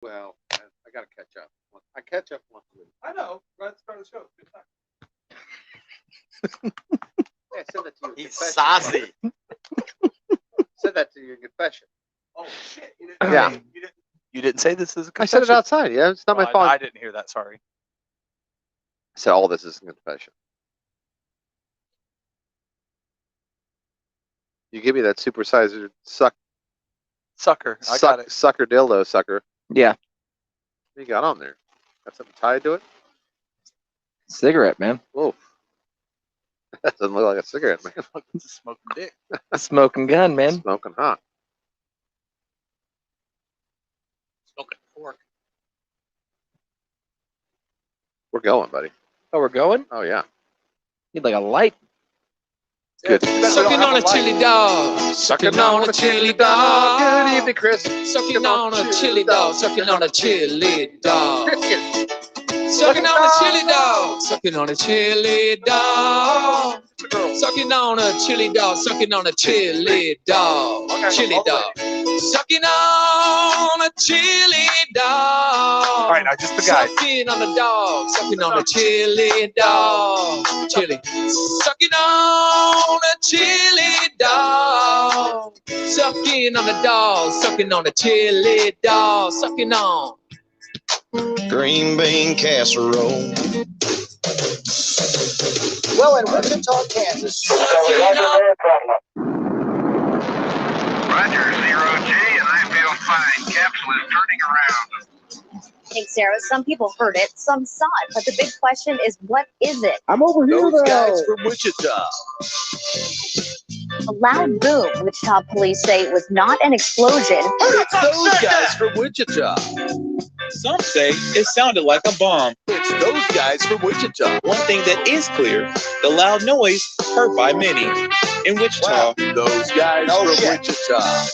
Well, I got to catch up. I catch up once a week. I know. Right at the start of the show. Good time. Yeah, I said that to you. in He's confession. saucy. Said that to you in confession. Oh shit! You didn't, Yeah. You didn't say this is a I said confession. it outside. Yeah, it's not my fault. I didn't hear that. Sorry. I said all this is a confession. You give me that supersizer Sucker. I got it. sucker dildo sucker. Yeah. What you got on there? Got something tied to it? Cigarette, man. Whoa. That doesn't look like a cigarette, man. It's a smoking dick. Smoking gun, man. Smoking hot. Smoking pork. We're going, buddy. Oh, we're going? Oh yeah. Need like a light. Good. Sucking on a chili dog. Sucking on a chili dog. Good evening, Chris. Sucking on a chili dog. Sucking on a chili dog. Cricket. Sucking on a chili dog. Sucking on a chili dog. Sucking on a chili dog. Sucking on a chili dog. Chili dog. Sucking on a chili dog. All right, now just the guy. Sucking on a dog. Sucking on a chili dog. Chili. Sucking on a chili dog. Sucking on a dog. Sucking on a chili dog. Sucking on. Green bean casserole. Well, in Wichita, Kansas. Roger, 0G, and I feel fine. Capsule is turning around. Thanks, Sarah. Some people heard it, some saw it, but the big question is, what is it? I'm over here, Those though. guys from Wichita. A loud boom. Wichita police say it was not an explosion. It's those guys from Wichita. Some say it sounded like a bomb. It's those guys from Wichita. One thing that is clear, the loud noise heard by many. In Wichita, Those guys No from shit. Wichita.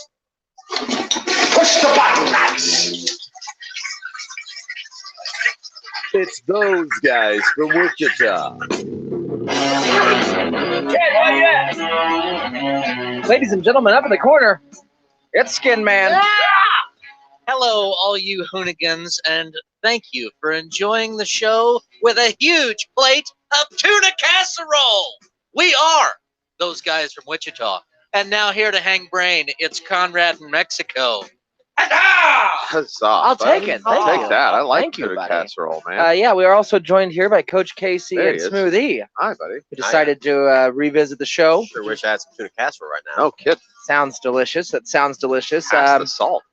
Push the button, Max. It's those guys from Wichita. Ladies and gentlemen, up in the corner, it's Skin Man. Hello, all you hoonigans, and thank you for enjoying the show with a huge plate of tuna casserole. We are those guys from Wichita. And now here to hang brain, it's Conrad in Mexico. Huzzah, I'll buddy. take it. I'll Thank take you. that. I like Thank you, tuna buddy. casserole, man. Yeah, we are also joined here by Coach Casey There and he is. Smoothie, Hi, buddy. who decided to revisit the show. Sure wish I had some tuna casserole right now. No kid. Sounds delicious. That sounds delicious. Pass the salt.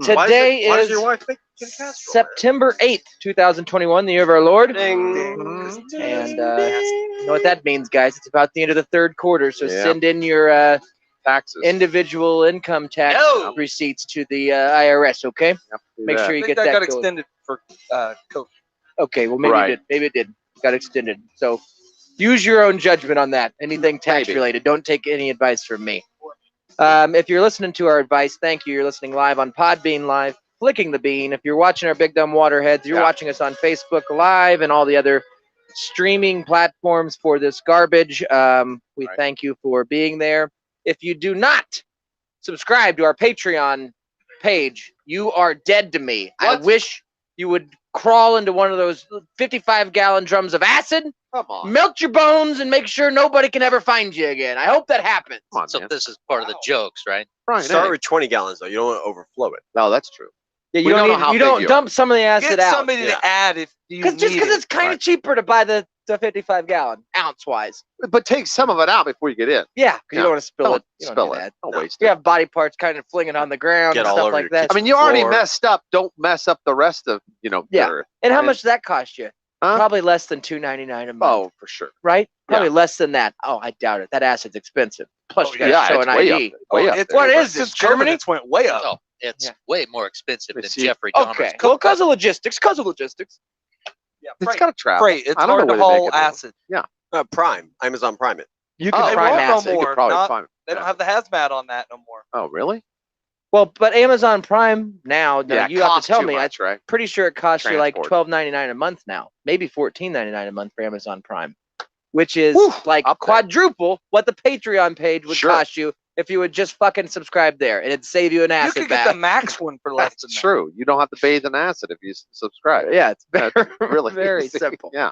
Today Why does is your wife make tuna casserole? September 8th, 2021, the year of our Lord. Ding. And you know what that means, guys? It's about the end of the third quarter, so Yeah. send in your Taxes. individual income tax No. receipts to the IRS, okay? Yep, do Make that. sure I you think get that that got going. extended for COVID. Okay, well, maybe Right. it did. Maybe it did. Got extended. So use your own judgment on that. Anything tax Maybe. related. Don't take any advice from me. If you're listening to our advice, thank you. You're listening live on Podbean Live, Flicking the Bean. If you're watching our Big Dumb Waterheads, you're Yeah. watching us on Facebook Live and all the other streaming platforms for this garbage. We Right. thank you for being there. If you do not subscribe to our Patreon page, you are dead to me. I What? wish you would crawl into one of those 55-gallon drums of acid, Come on. melt your bones, and make sure nobody can ever find you again. I hope that happens. Come on, So man. this is part of the jokes, right? Brian, Start hey. with 20 gallons, though. You don't want to overflow it. No, that's true. Yeah, We don't know how you big don't you are. dump some of the acid Get out. somebody Yeah. to add if you Because need it's it. kind of cheaper to buy the 55-gallon ounce-wise. But take some of it out before you get in. Yeah, because Yeah. you don't want to spill Don't it. You don't spill do it. that. Don't No. waste You it. have body parts kind of flinging on the ground Get and all stuff over like your that. I mean, you already floor. messed up. Don't mess up the rest of, the Yeah. earth. And how right? much does that cost you? Huh? Probably less than $2.99 a month. Oh, for sure. Right? Probably less than that. Oh, I doubt it. That acid's expensive. Plus, you got to Yeah, show it's an way ID. up. Way up It's, there. What is since this, Germany? COVID, It's went way up. Oh, it's Yeah. way more expensive Let me than see. Jeffrey Dahmer's Okay. cookbook. Well, because of logistics. Yeah, It's freight. got to travel. Freight. It's I don't hard know to where they haul make it now. acid. Prime, Amazon Prime it. You can Oh, They prime won't no acid. You more. could probably Not- find. They don't have the hazmat on that no more. Oh, really? Well, but Amazon Prime now, Yeah, you have to costs tell too me. much, right? Pretty sure it costs you like Transport. $12.99 a month now, maybe $14.99 a month for Amazon Prime, which is Whew, like up there. quadruple what the Patreon page would Sure. cost you if you would just fucking subscribe there, and it'd save you an You acid could get bath. the max one for less That's than that. true. You don't have to bathe in acid if you subscribe. Yeah, it's very, That's really very easy. simple. Yeah.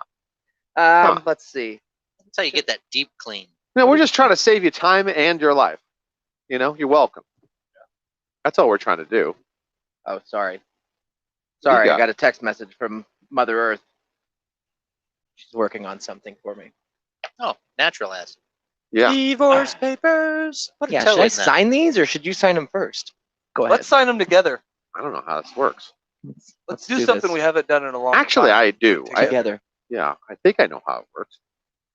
Let's see. That's how you get that deep clean. No, we're just trying to save you time and your life. You know, you're welcome. That's all we're trying to do. Oh, sorry. Sorry, got? I got a text message from Mother Earth. She's working on something for me. Oh, natural acid. Yeah. Divorce papers. Put a Yeah, toe should I in that. sign these or should you sign them first? Go ahead. Let's sign them together. I don't know how this works. Let's do something we haven't done in a long Actually, time. I do. together. Yeah, I think I know how it works.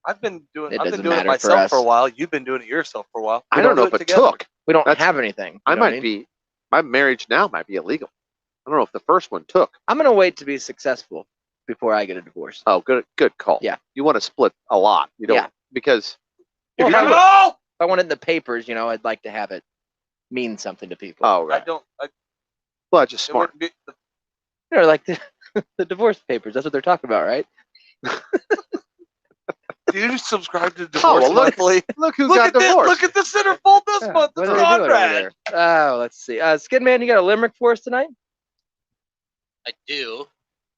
I've been doing It I've been doesn't doing it matter for myself us. for a while. You've been doing it yourself for a while. I We don't know do if it together. took. We don't That's- have anything. you I know what might mean? be. My marriage now might be illegal. I don't know if the first one took. I'm gonna wait to be successful before I get a divorce. Oh, good call. Yeah. You want to split a lot. You don't Yeah. because Well, if if, I you want, No! if I want it in the papers, you know, I'd like to have it mean something to people. oh I right. don't. Well, just It smart. wouldn't be, You know, like the, the divorce papers. That's what they're talking about, right? do you subscribe to Oh, Divorce well, look, Monthly? look who Look got at this! divorced. Look at the centerfold this Yeah, month. what It's are they doing over Conrad. there? Oh, let's see. Skid Man, you got a limerick for us tonight? I do.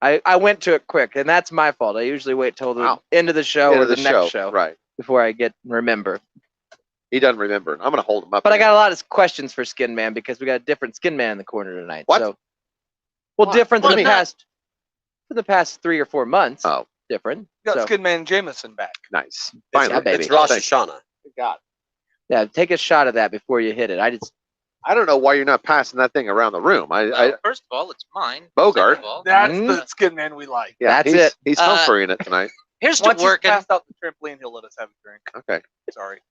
I went to it quick, and that's my fault. I usually wait till the Wow. end of the show End or of the next show Right. before I remember. He doesn't remember. I'm gonna hold him up. But I again. got a lot of questions for Skin Man because we got a different Skin Man in the corner tonight. What? So, well, Why? different Why than the not? past for the past 3 or 4 months. Oh, Different. You got So, Skidman Jameson back. nice. Yeah, Finally. baby. It's Rosh Thank Hashanah. God. yeah, take a shot of that before you hit it. I don't know why you're not passing that thing around the room. Well, first of all, it's mine. Bogart. Second of all, That's Mm. the Skidman we like. yeah, That's he's, it. He's Uh, Humphreying it tonight. here's to Once he's working. passed out the trampoline, he'll let us have a drink. Okay. Sorry.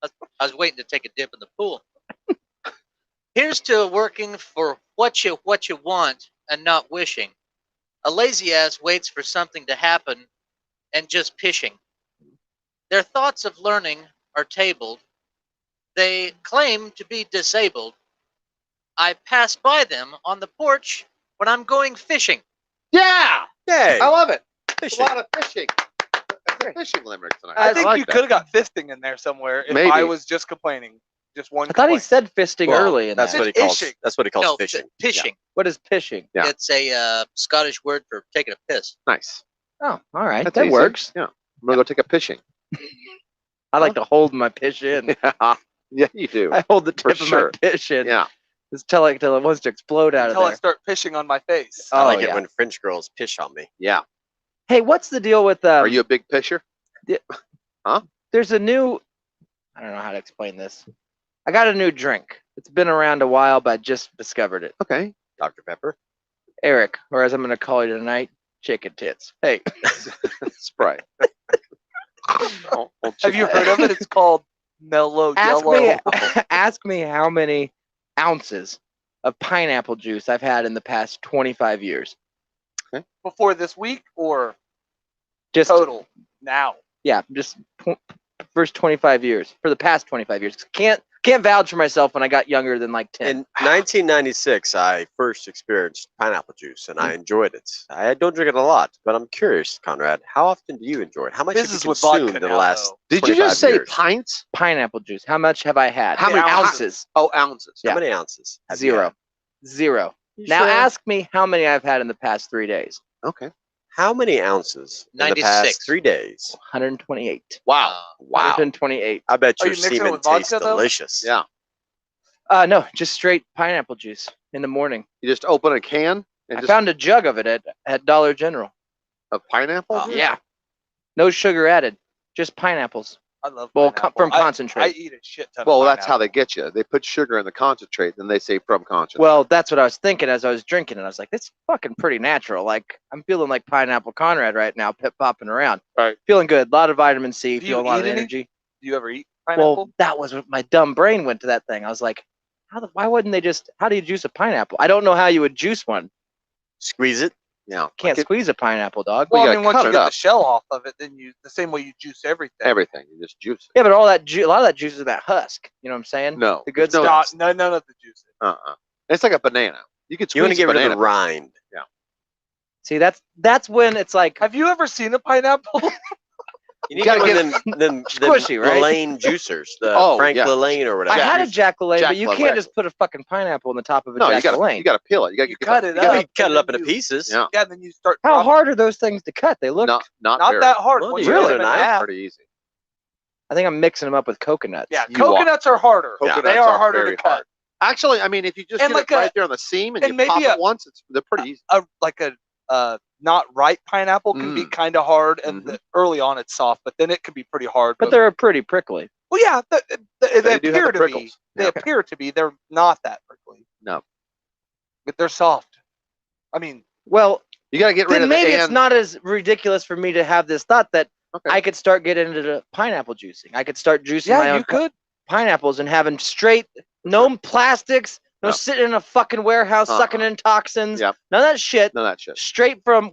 I was waiting to take a dip in the pool. Here's to working for what you want and not wishing. A lazy ass waits for something to happen and just pishing. Their thoughts of learning are tabled. They claim to be disabled. I pass by them on the porch when I'm going fishing. Yeah. Yay! I love it. Fishing. A lot of fishing. It's a fishing limerick tonight. I think like you that. could have got fisting in there somewhere if Maybe. I was just complaining. Just one. I thought he complaint. said fisting Well, early in that's that. what he calls. Fishing. That's what he calls No, fishing. pishing. What is pishing? Yeah. It's a Scottish word for taking a piss. Nice. Oh, all right. That's that easy. works. Yeah. I'm gonna go take a fishing. I like to hold my pish in. Yeah, you do. I hold the For tip of sure. my pish in. Yeah. Just till it wants to explode out of Until I there. start pishing on my face. I Oh, like yeah. it when French girls pish on me. Yeah. Hey, what's the deal with Are you a big pisher? there's a new I don't know how to explain this. I got a new drink. It's been around a while, but I just discovered it. Okay. Dr. Pepper. Eric, or as I'm gonna call you tonight, chicken tits. Hey, Sprite. Old Have you chicken. heard of it? It's called Mellow ask Yellow. me ask me how many ounces of pineapple juice I've had in the past 25 years. Before this week or Just total now? yeah, just first 25 years. For the past 25 years. Can't vouch for myself when I got younger than like 10. In 1996, I first experienced pineapple juice, and I enjoyed it. I don't drink it a lot, but I'm curious, Conrad. How often do you enjoy it? How much This have is you with vodka consumed in the now, last? though. Did you 25 just say years? pints? Pineapple juice. How much have I had? How many ounces? Oh, ounces. Yeah. How many ounces? have you Zero. had? Zero. You Now sure? ask me how many I've had in the past 3 days. Okay. How many ounces in the 96. past 3 days? 128. Wow. Wow. 128. I bet Are your you mixing it semen with vodka, tastes though? delicious. Yeah. No, just straight pineapple juice in the morning. You just open a can and I just found a jug of it at Dollar General. a pineapple. Oh, Yeah. No sugar added. Just pineapples. I love Well, pineapple. from I concentrate. eat a shit ton. Well, of that's how they pineapple. get you. They put sugar in the concentrate, then they say from concentrate. Well, that's what I was thinking as I was drinking it. I was like, it's fucking pretty natural. Like, I'm feeling like Pineapple Conrad right now, pip popping around. Right. Feeling good. A lot of vitamin C, Do you feeling a lot of eat any? energy. Do you ever eat pineapple? Well, that was what my dumb brain went to that thing. I was like, why wouldn't they just, how do you juice a pineapple? I don't know how you would juice one. Squeeze it. yeah. Can't Like it- squeeze a pineapple, dog. Well, well, you I gotta mean, once cut you it get up. the shell off of it, then you the same way you juice everything. everything. You just juice it. Yeah, but all that a lot of that juice is that husk. You know what I'm saying? No. The good there's stuff. None of the juice. Uh-uh. It's like a banana. You could You want to squeeze get a rid of banana. the rind. See, that's when it's like, Have you ever seen a pineapple? You need gotta one get of them Squishy, right? Lane juicers, the Oh, Frank yeah. Lane or whatever. I had a Jack LaLanne, Jack but you LaLanne. can't just put a fucking pineapple on the top of a No, you Jack gotta LaLanne. you gotta peel it. You gotta You get cut the, it you gotta- up. cut it and up then into you- pieces. Yeah. Yeah, then you start. How hard are those things to cut? They look. Not Not very. that hard. Well, Once do you you cut really? them in half. Pretty easy. I think I'm mixing them up with coconuts. Yeah, You are. coconuts are harder. Coconuts They are harder very to cut. hard. Actually, I mean, if you just And get like it right a- there on the seam and, and you maybe pop a- it once, they're pretty easy. Like a not ripe pineapple can be kind of hard, and early on it's soft, but then it can be pretty hard. But they're pretty prickly. well, yeah, they They do have appear the to be. prickles. They Yeah. appear to be. They're not that prickly, No, but they're soft. I mean, Well, you gotta get rid then of the maybe it's and. not as ridiculous for me to have this thought that Okay. I could start getting into the pineapple juicing. I could start juicing my yeah, own you could. pineapples and having straight, no plastics, no Yep. sitting in a fucking warehouse sucking in toxins. Yep. None of that shit. None of that shit. Straight from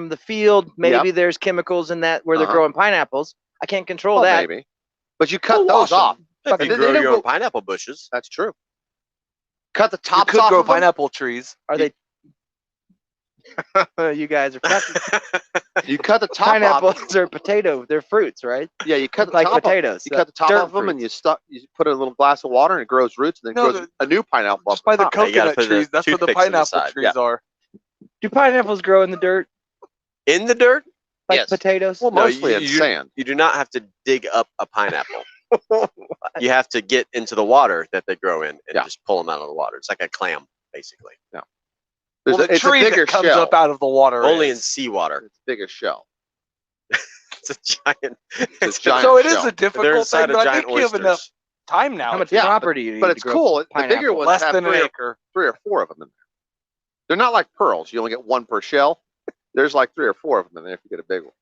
the field. Maybe there's chemicals in that where they're Uh-huh. growing pineapples. I can't control Well, that. maybe, but you cut We'll those wash 'em. off. If Fucking- you they grow don't your go- own pineapple bushes. That's true. Cut the You tops could off grow of them. pineapple trees. Are they? You guys are You cut the top off. pineapples are potato. They're fruits, right? Yeah, you cut the Like top off. potatoes. You cut the top dirt off them and fruits. you put a little glass of water and it grows roots and then No, grows a new pineapple up Just by the top. Yeah, you gotta coconut put the trees. That's what the toothpicks to the pineapple side. trees are. Do pineapples grow in the dirt In the dirt? like Yes. potatoes? Well, No, mostly in sand. You do not have to dig up a pineapple. You have to get into the water that they grow in and Yeah. just pull them out of the water. It's like a clam, basically. There's Well, the it's a tree bigger that comes shell. up out of the water. Only in is. seawater. It's a bigger shell. It's a giant. It's a giant So it is shell. a They're difficult thing, inside of but I giant think you have enough oysters. time now. How much Yeah, property do you need But to it's grow cool. The bigger pineapple? ones Less have than an three or, acre. 3 or 4 of them in there. They're not like pearls. You only get one per shell. There's like 3 or 4 of them in there if you get a big one.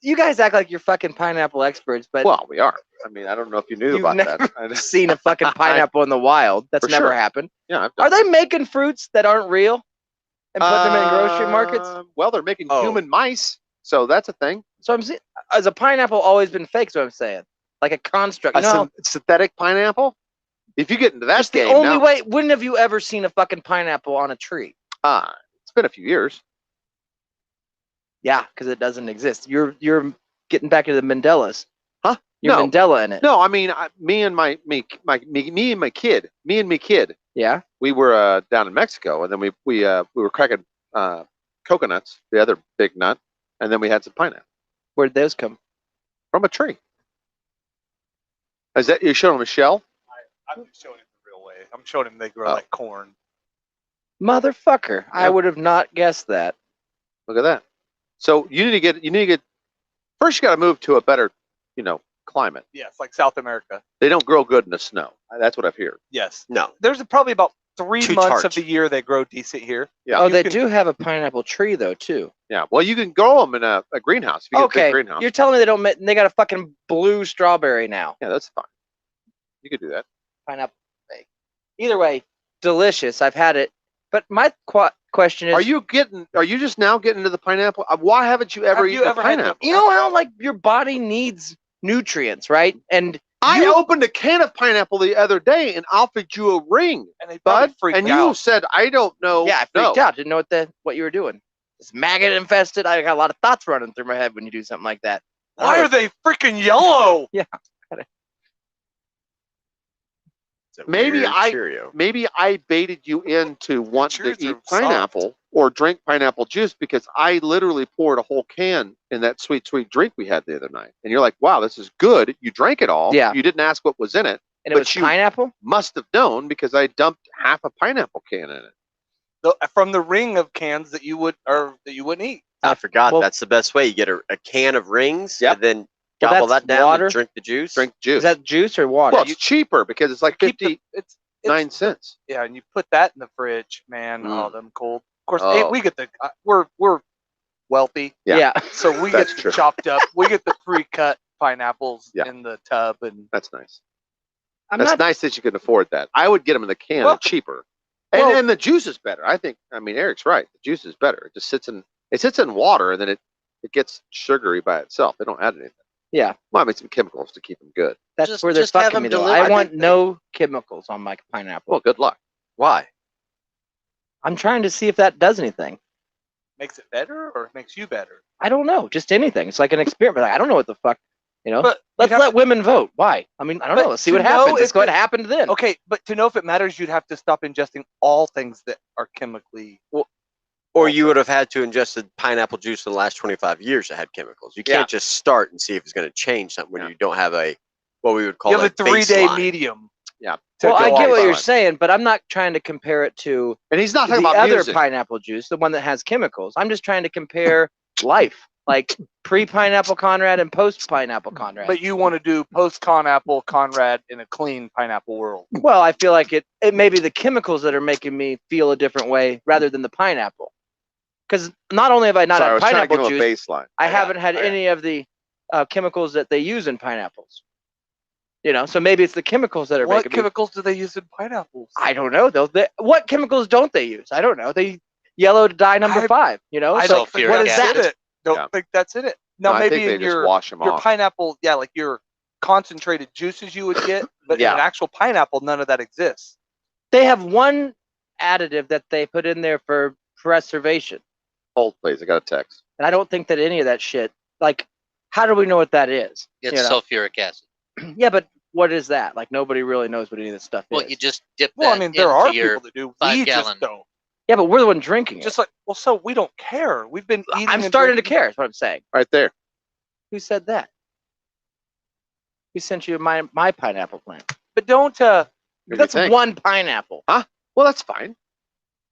You guys act like you're fucking pineapple experts, but Well, we are. I mean, I don't know if you knew You've about never that. I just- seen a fucking pineapple in the wild. That's For never sure. happened. yeah, I've done Are they making fruits that aren't real and putting them in grocery markets? Well, they're making Oh. human mice, so that's a thing. So I'm saying, has a pineapple always been fake? Is what I'm saying, like a construct. You A know, how- synthetic pineapple. If you get into that just the game, only now, way. When have you ever seen a fucking pineapple on a tree? It's been a few years. Yeah, because it doesn't exist. You're getting back to the Mandelas. Huh? You're No. Mandela in it. No, I mean, me and my kid. Yeah. We were down in Mexico, and then we were cracking coconuts, the other big nut, and then we had some pineapple Where'd those come? from a tree. Is that you showing him a shell? I'm just showing him the real way. I'm showing him they grow Oh. like corn. Motherfucker! I Yeah. would have not guessed that. Look at that. So you need to get first. You got to move to a better, climate. Yes, like South America. They don't grow good in the snow. That's what I've heard. Yes. No. There's probably about 3 Too months tart. of the year they grow decent here. Yeah. Oh, You they can- do have a pineapple tree though too. Yeah. Well, you can grow them in a greenhouse. If you get a Okay, big greenhouse. you're telling me they don't. They got a fucking blue strawberry now. Yeah, that's fine. You could do that. Pineapple fake. Either way, delicious. I've had it. But my question is, Are you just now getting into the pineapple? Why haven't you ever Have you eaten a ever had the- pineapple? you know how like your body needs nutrients, right? And I opened a can of pineapple the other day and offered you a ring, And they probably bud, freaked and you out. said, "I don't know." yeah, I no. freaked out. Didn't know what you were doing. It's maggot infested. I got a lot of thoughts running through my head when you do something like that. Why are they freaking yellow? It's a Maybe weird I- Cheerio. Maybe I baited you into wanting Cheers to eat are soft. pineapple or drink pineapple juice because I literally poured a whole can in that sweet, sweet drink we had the other night. And you're like, "Wow, this is good." You drank it all. Yeah. You didn't ask what was in it. And it But was you- pineapple. Must have known because I dumped half a pineapple can in it. From the ring of cans that you wouldn't eat. I forgot. well- That's the best way. You get a can of rings Yep. and then Well, gobble that's that down water. and drink the juice. Drink juice. Is that juice or water? well, it's cheaper because it's like Keep the- 59 it's cents. yeah, and you put that in the fridge, man. Mm. Oh, them cold. Of course, Oh. we get the we're wealthy, Yeah. yeah. so we That's get the true. chopped up. We get the pre-cut pineapples Yeah. in the tub, and That's nice. I'm That's not. nice that you can afford that. I would get them in the can. Well- They're cheaper. And, well- and the juice is better. I mean, Eric's right. The juice is better. It just sits in water and then it gets sugary by itself. They don't add anything. Yeah. Well, I mean, some chemicals to keep them good. That's Just- where they're just have fucking them me though. delivered. I I want think no chemicals on my pineapple. Well, good luck. Why? I'm trying to see if that does anything. makes it better or makes you better. I don't know, just anything. It's like an experiment. Like, I don't know what the fuck, you know. But Let's you'd have let women vote. Why? I mean, I don't But know. Let's see to what know happens. Let's if go what it- happened then. Okay, but to know if it matters, you'd have to stop ingesting all things that are chemically. Or you would have had to ingest pineapple juice in the last 25 years that had chemicals. You can't just start and see if it's going to change something when you don't have what we would call You have a 3-day baseline. medium. Yeah. Well, I go get off what you're on. saying, but I'm not trying to compare it to And he's not the talking about other music. pineapple juice, the one that has chemicals. I'm just trying to compare life, like pre-pineapple Conrad and post-pineapple Conrad. But you want to do post-Conapple Conrad in a clean pineapple world. Well, I feel like it may be the chemicals that are making me feel a different way rather than the pineapple. Because not only have I not Sorry, I had was trying to pineapple give him a juice, baseline. I haven't had any of the chemicals that they use in pineapples. You know, so maybe it's the chemicals that are What making me. chemicals do they use in pineapples? I don't know though. What chemicals don't they use? I don't know. They yellow dye number 5. You know, I so don't think what that's is that? in it. Don't Yeah. think that's in it. Now No, I maybe think they in just your wash 'em your off. pineapple, yeah, like your concentrated juices you would get, but in Yeah. an actual pineapple, none of that exists. They have one additive that they put in there for preservation, Hold, please. I got a text. and I don't think that any of that shit. Like, how do we know what that is? It's You know? sulfuric acid. Yeah, but what is that? Like, nobody really knows what any of this stuff Well, is. you just dip Well, I that mean, there into are your people that do. 5 We gallon. just don't. Yeah, but we're the one drinking it. Just like, well, so we don't care. We've been eating. I'm and starting to drinking- care. Is what I'm saying. Right there. Who said that? Who sent you my pineapple plant? But don't. What do you That's think? one pineapple. Huh? Well, that's fine.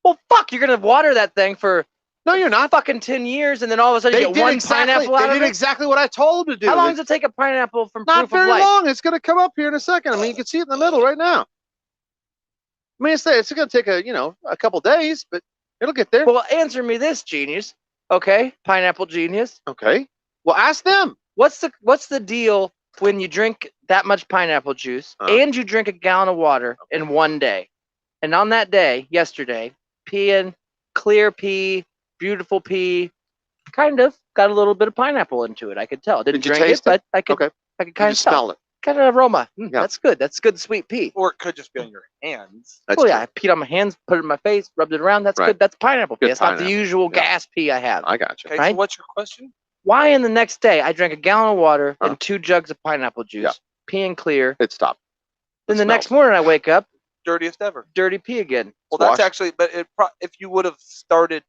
Well, fuck, you're gonna water that thing for No, you're not. fucking 10 years, and then all of a sudden They you get did one exactly. pineapple They out of did it. exactly what I told them to do. How long They- does it take a pineapple from Not proof of very life? long. It's going to come up here in a second. I mean, you can see it in the middle right now. I mean, it's going to take a couple days, but it'll get there. Well, answer me this, genius. Okay, pineapple genius. Okay. Well, ask them. What's the deal when you drink that much pineapple juice and you drink a gallon of water in one day? And on that day, yesterday, peeing, clear pee, beautiful pee, kind of got a little bit of pineapple into it. I could tell. Didn't Did you drink taste it, it? but I could. Okay. I could You kind of just tell. smell it. Kind of aroma. Yeah. That's good. That's good sweet pee. Or it could just be on your hands. That's Well, yeah, true. I peed on my hands, put it in my face, rubbed it around. That's Right. good. That's pineapple pee. Good That's not the pineapple. usual Yeah. gas pee I have. I got you. Okay, Right? so what's your question? Why in the next day I drank a gallon of water Huh. and 2 jugs of pineapple juice, Yeah. peeing clear. It stopped. Then It the next smells. morning I wake up, Dirtiest ever. dirty pee again. Well, that's Wash. actually, but if you would have started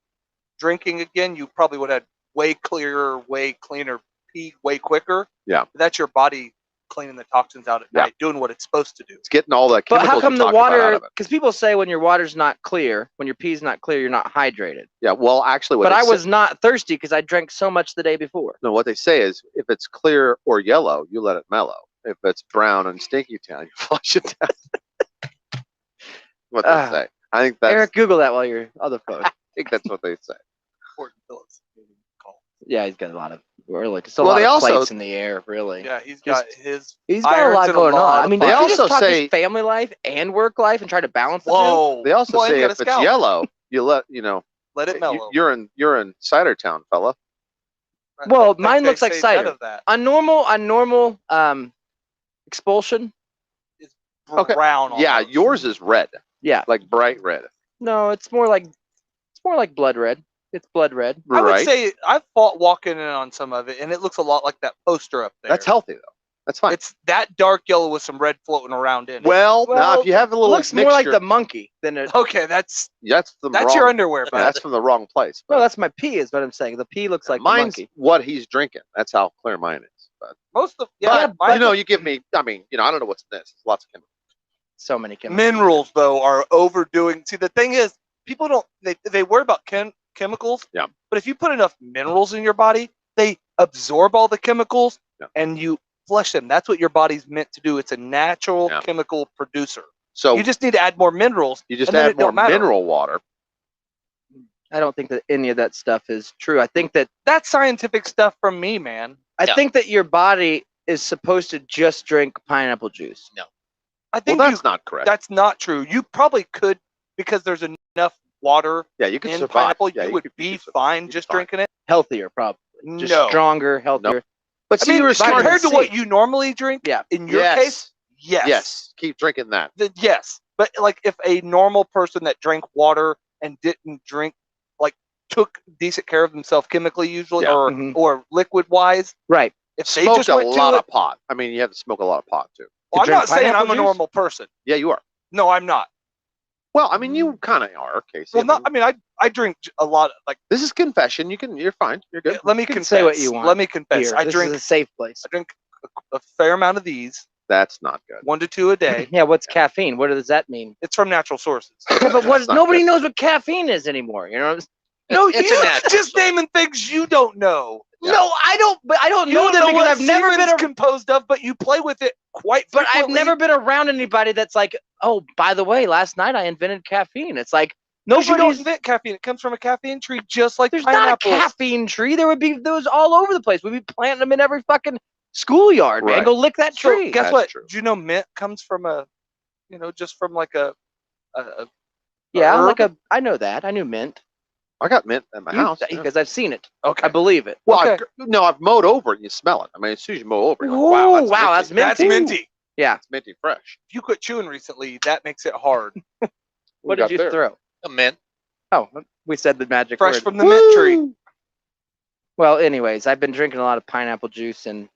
drinking again, you probably would have had way clearer, way cleaner pee way quicker. Yeah. That's your body cleaning the toxins out at Yeah. night, doing what it's supposed to do. It's getting all that But chemicals how come we the talked about out water? of it. Because people say when your water's not clear, when your pee's not clear, you're not hydrated. Yeah. Well, actually, what But they I say- was not thirsty because I drank so much the day before. No, what they say is if it's clear or yellow, you let it mellow. If it's brown and stinky town, you flush it down. What they Ah. say. I think that's. Eric, Google that while you're on the phone. I think that's what they say. Gordon Phillips. Yeah, he's got a lot of really just a Well, lot they of also- plates in the air, really. Yeah, he's got his. He's got a irons lot and going on. lot I of mean, They did fire. he just also talk say- his family life and work life and try to balance the two? Whoa. They also Well, he's say got if a it's scalp. yellow, you let Let it mellow. you're in cider town, fella. Well, They- mine they looks like say none cider. of that. On normal expulsion. Okay. Brown. Yeah, almost. yours is red, Yeah. like bright red. No, it's more like blood red. It's blood red. I would Right. say I've fought walking in on some of it, and it looks a lot like that poster up there. That's healthy though. That's fine. It's that dark yellow with some red floating around in it. Well, now if you have a It little looks more like mixture- the monkey than it. Okay, that's that's the wrong, your underwear, yeah, bud. that's from the wrong place. No, but that's my pee. Is what I'm saying. The pee looks like the mine's monkey. what he's drinking. That's how clear mine is. But, Most of you give me. I mean, I don't know what's in this. It's lots of chemicals. So many chemicals. minerals though are overdoing. See, the thing is, people don't they worry about chemicals. Yeah. But if you put enough minerals in your body, they absorb all the chemicals Yeah. and you flush them. That's what your body's meant to do. It's a natural Yeah. chemical producer. So You just need to add more minerals. you just and then add it more don't matter. mineral water. I don't think that any of that stuff is true. I think that That's scientific stuff from me, man. I Yeah. think that your body is supposed to just drink pineapple juice. I Well, think that's not correct. that's not true. You probably could because there's enough water Yeah, you could in survive. pineapple. Yeah, you you would could- be you could fine be just fine. drinking it. Healthier, probably. Just No. stronger, healthier. But I see, mean, you were smart. compared to see. what you normally drink, Yeah. in your Yes. case, yes. Yes, keep drinking that. Yes. But like if a normal person that drank water and didn't drink like took decent care of themselves chemically, usually, Yeah. Mhm. or liquid wise, Right. if they Smoked just a went lot to of it, pot. I mean, you have to smoke a lot of pot too. well, I'm drink not saying pineapple I'm a juice? normal person. Yeah, you are. No, I'm not. Well, I mean, you kind of are, Casey. Well, not. I mean, I drink a lot. Like, This is confession. You're fine. You're good. let me You can confess. say what you want Let me confess. Here, I this drink is a safe place. a fair amount of these, That's not good. 1 to 2 a day. Yeah, what's caffeine? What does that mean? It's from natural sources. Yeah, but That's not nobody good. knows what caffeine is anymore. You know? No, It's you a natural just source. naming things you don't know. Yeah. No, I don't. But I don't You know don't them know because what I've never been. semen's composed of, but you play with it quite. But I've frequently. never been around anybody that's like, oh, by the way, last night I invented caffeine. It's like 'Cause you don't nobody's. invent caffeine. It comes from a caffeine tree, just like There's not a pineapples. caffeine tree. There would be those all over the place. We'd be planting them in every fucking schoolyard, man. Right. Go lick that So tree. guess That's what? true. Do you know mint comes from just from like a Yeah, herb? like a. I know that. I knew mint. I got mint at my house. yeah. Because I've seen it. okay. I believe it. Well, Okay. I've mowed over it and you smell it. I mean, as soon as you mow over, you're like, Ooh, wow, that's mint. That's minty. Yeah. It's minty fresh. If you quit chewing recently, that makes it hard. What got did you there? throw? A mint. Oh, we said the magic Fresh word. from the mint tree. Well, anyways, I've been drinking a lot of pineapple juice, and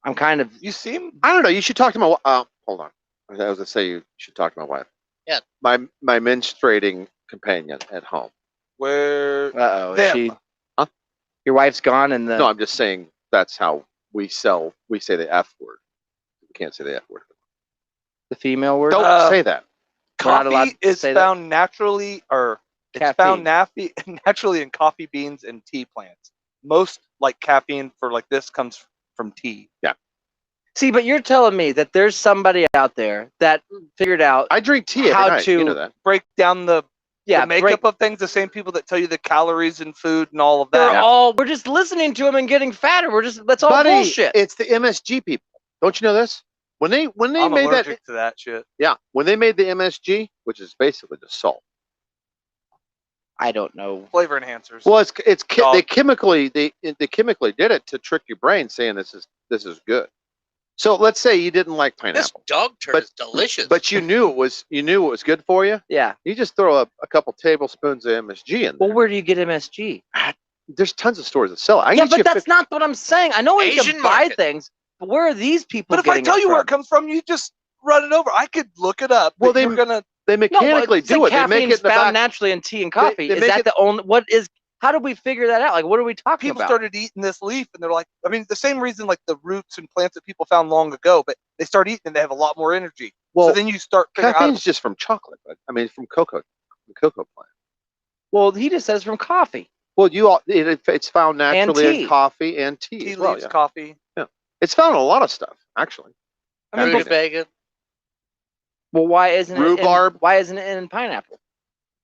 I'm kind of. You seem I don't know. You should talk to my. Hold on. I was gonna say you should talk to my wife. Yeah. My menstruating companion at home. where Uh-oh. Them. She. Huh? Your wife's gone, and the. No, I'm just saying that's how we sell. We say the F word. We can't say the F word. The female word. Don't say that. We're not allowed coffee to is say that? found naturally, or it's Caffeine. found naturally in coffee beans and tea plants. Most like caffeine for like this comes from tea. See, but you're telling me that there's somebody out there that figured out I drink tea every How night. You to- know that. Break down the makeup break- of things. The same people that tell you the calories in food and all of They're that. all. We're just listening to them and getting fatter. That's all Buddy, bullshit. it's the MSG people. Don't you know this? When they I'm made that, allergic to that shit. yeah, when they made the MSG, which is basically just salt. I don't know. Flavor enhancers. Well, they Dog. chemically they chemically did it to trick your brain, saying this is good. So let's say you didn't like This pineapple, dog turd But- is delicious. but you knew it was good for you. Yeah. You just throw a couple tablespoons of MSG in Well, there. where do you get MSG? There's tons of stores that sell it. I Yeah, get you but that's not what I'm saying. I know you Asian can buy market. things, but where are these people But if I getting tell you where it from? comes from, you just run it over. I could look it up. Well, but they- you're gonna. they No, mechanically it's like do it. They make caffeine's it in the found back. naturally in tea and coffee. they Is make that it- the only? What is? How do we figure that out? Like, what are we talking People about? started eating this leaf, and they're like, I mean, the same reason like the roots and plants that people found long ago, but they start eating and they have a lot more energy. Well, So then you start figuring caffeine's out. just from chocolate. I mean, from cocoa, the cocoa plant. Well, he just says from coffee. Well, it's found naturally tea. in coffee and tea. Tea as well, leaves, yeah. coffee. It's found in a lot of stuff, actually. I mean, Rutabaga. Well, why isn't Rhubarb. it? Why isn't it in pineapple?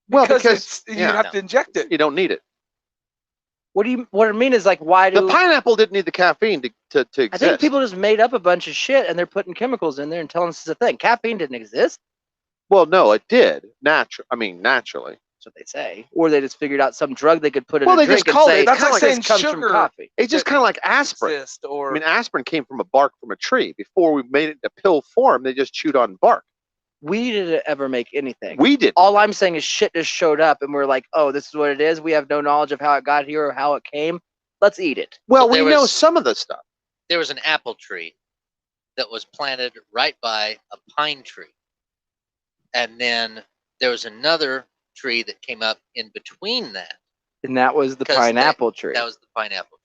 Well, because you yeah, have to inject it. you don't need it. What do you? What I mean is like, why do? The pineapple didn't need the caffeine to exist. I think people just made up a bunch of shit and they're putting chemicals in there and telling us it's a thing. Caffeine didn't exist. Well, no, it did. Naturally. That's what they say. Or they just figured out some drug they could put in Well, a they drink just and called say it- that's like this saying comes sugar. from coffee. It's just kind of like aspirin. Exist, or I mean, aspirin came from a bark from a tree. Before we made it into pill form, they just chewed on bark. We didn't ever make anything. We did. All I'm saying is shit just showed up and we're like, oh, this is what it is. We have no knowledge of how it got here or how it came. Let's eat it. Well, But we there know was- some of the stuff. There was an apple tree that was planted right by a pine tree. And then there was another tree that came up in between that. And that was the 'Cause pineapple tree. That was the pineapple tree.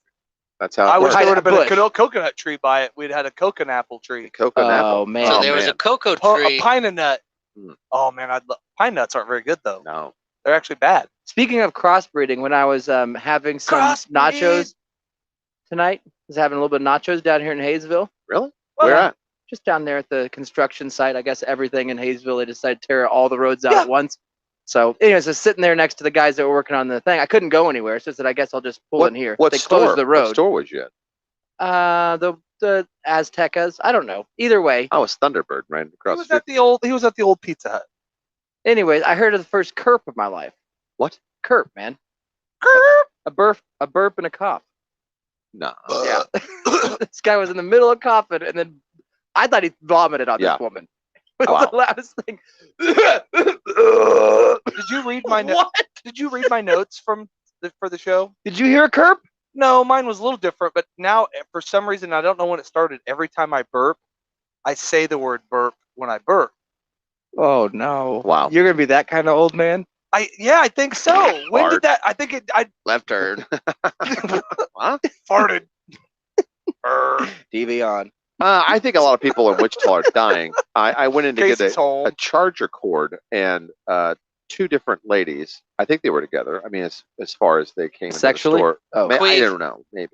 That's how I it wish works. there would have been Bush. a coconut tree by it. We'd had a coconut apple tree. Coconut apple. Oh, man. So there was a cocoa A tree. pine nut. Mm. Oh man, pine nuts aren't very good though. No. They're actually bad. Speaking of crossbreeding, when I was having some Crossbreed. nachos tonight, I was having a little bit of nachos down here in Hayesville. Really? Well, Where at? Just down there at the construction site. I guess everything in Hayesville, they decided to tear all the roads out at once. So, anyways, I was sitting there next to the guys that were working on the thing. I couldn't go anywhere, so I said, I guess I'll just pull in here. What They store? closed the What road. store was you at? The Aztecas. I don't know. Either way. I was Thunderbird right He across was the at the old Pizza Hut. Anyways, I heard of the first curp of my life. What? Curp, man. A burp, and a cough. No. Yeah. This guy was in the middle of coughing, and then I thought he vomited on Yeah. this woman. It was Wow. the loudest thing. Did you read my note? What? Did you read my notes for the show? Did you hear a Kerp? No, mine was a little different, but now for some reason I don't know when it started. Every time I burp, I say the word burp when I burp. Oh no! Wow. You're gonna be that kind of old man. I think so. When Fart. did that? I think I Left turn. Huh? farted. TV on. I think a lot of people in Wichita are dying. I went in to get Casey's home. a charger cord, and two different ladies. I think they were together. I mean, as far as they came Sexually? into the store. Oh. I Queef. don't know. Maybe.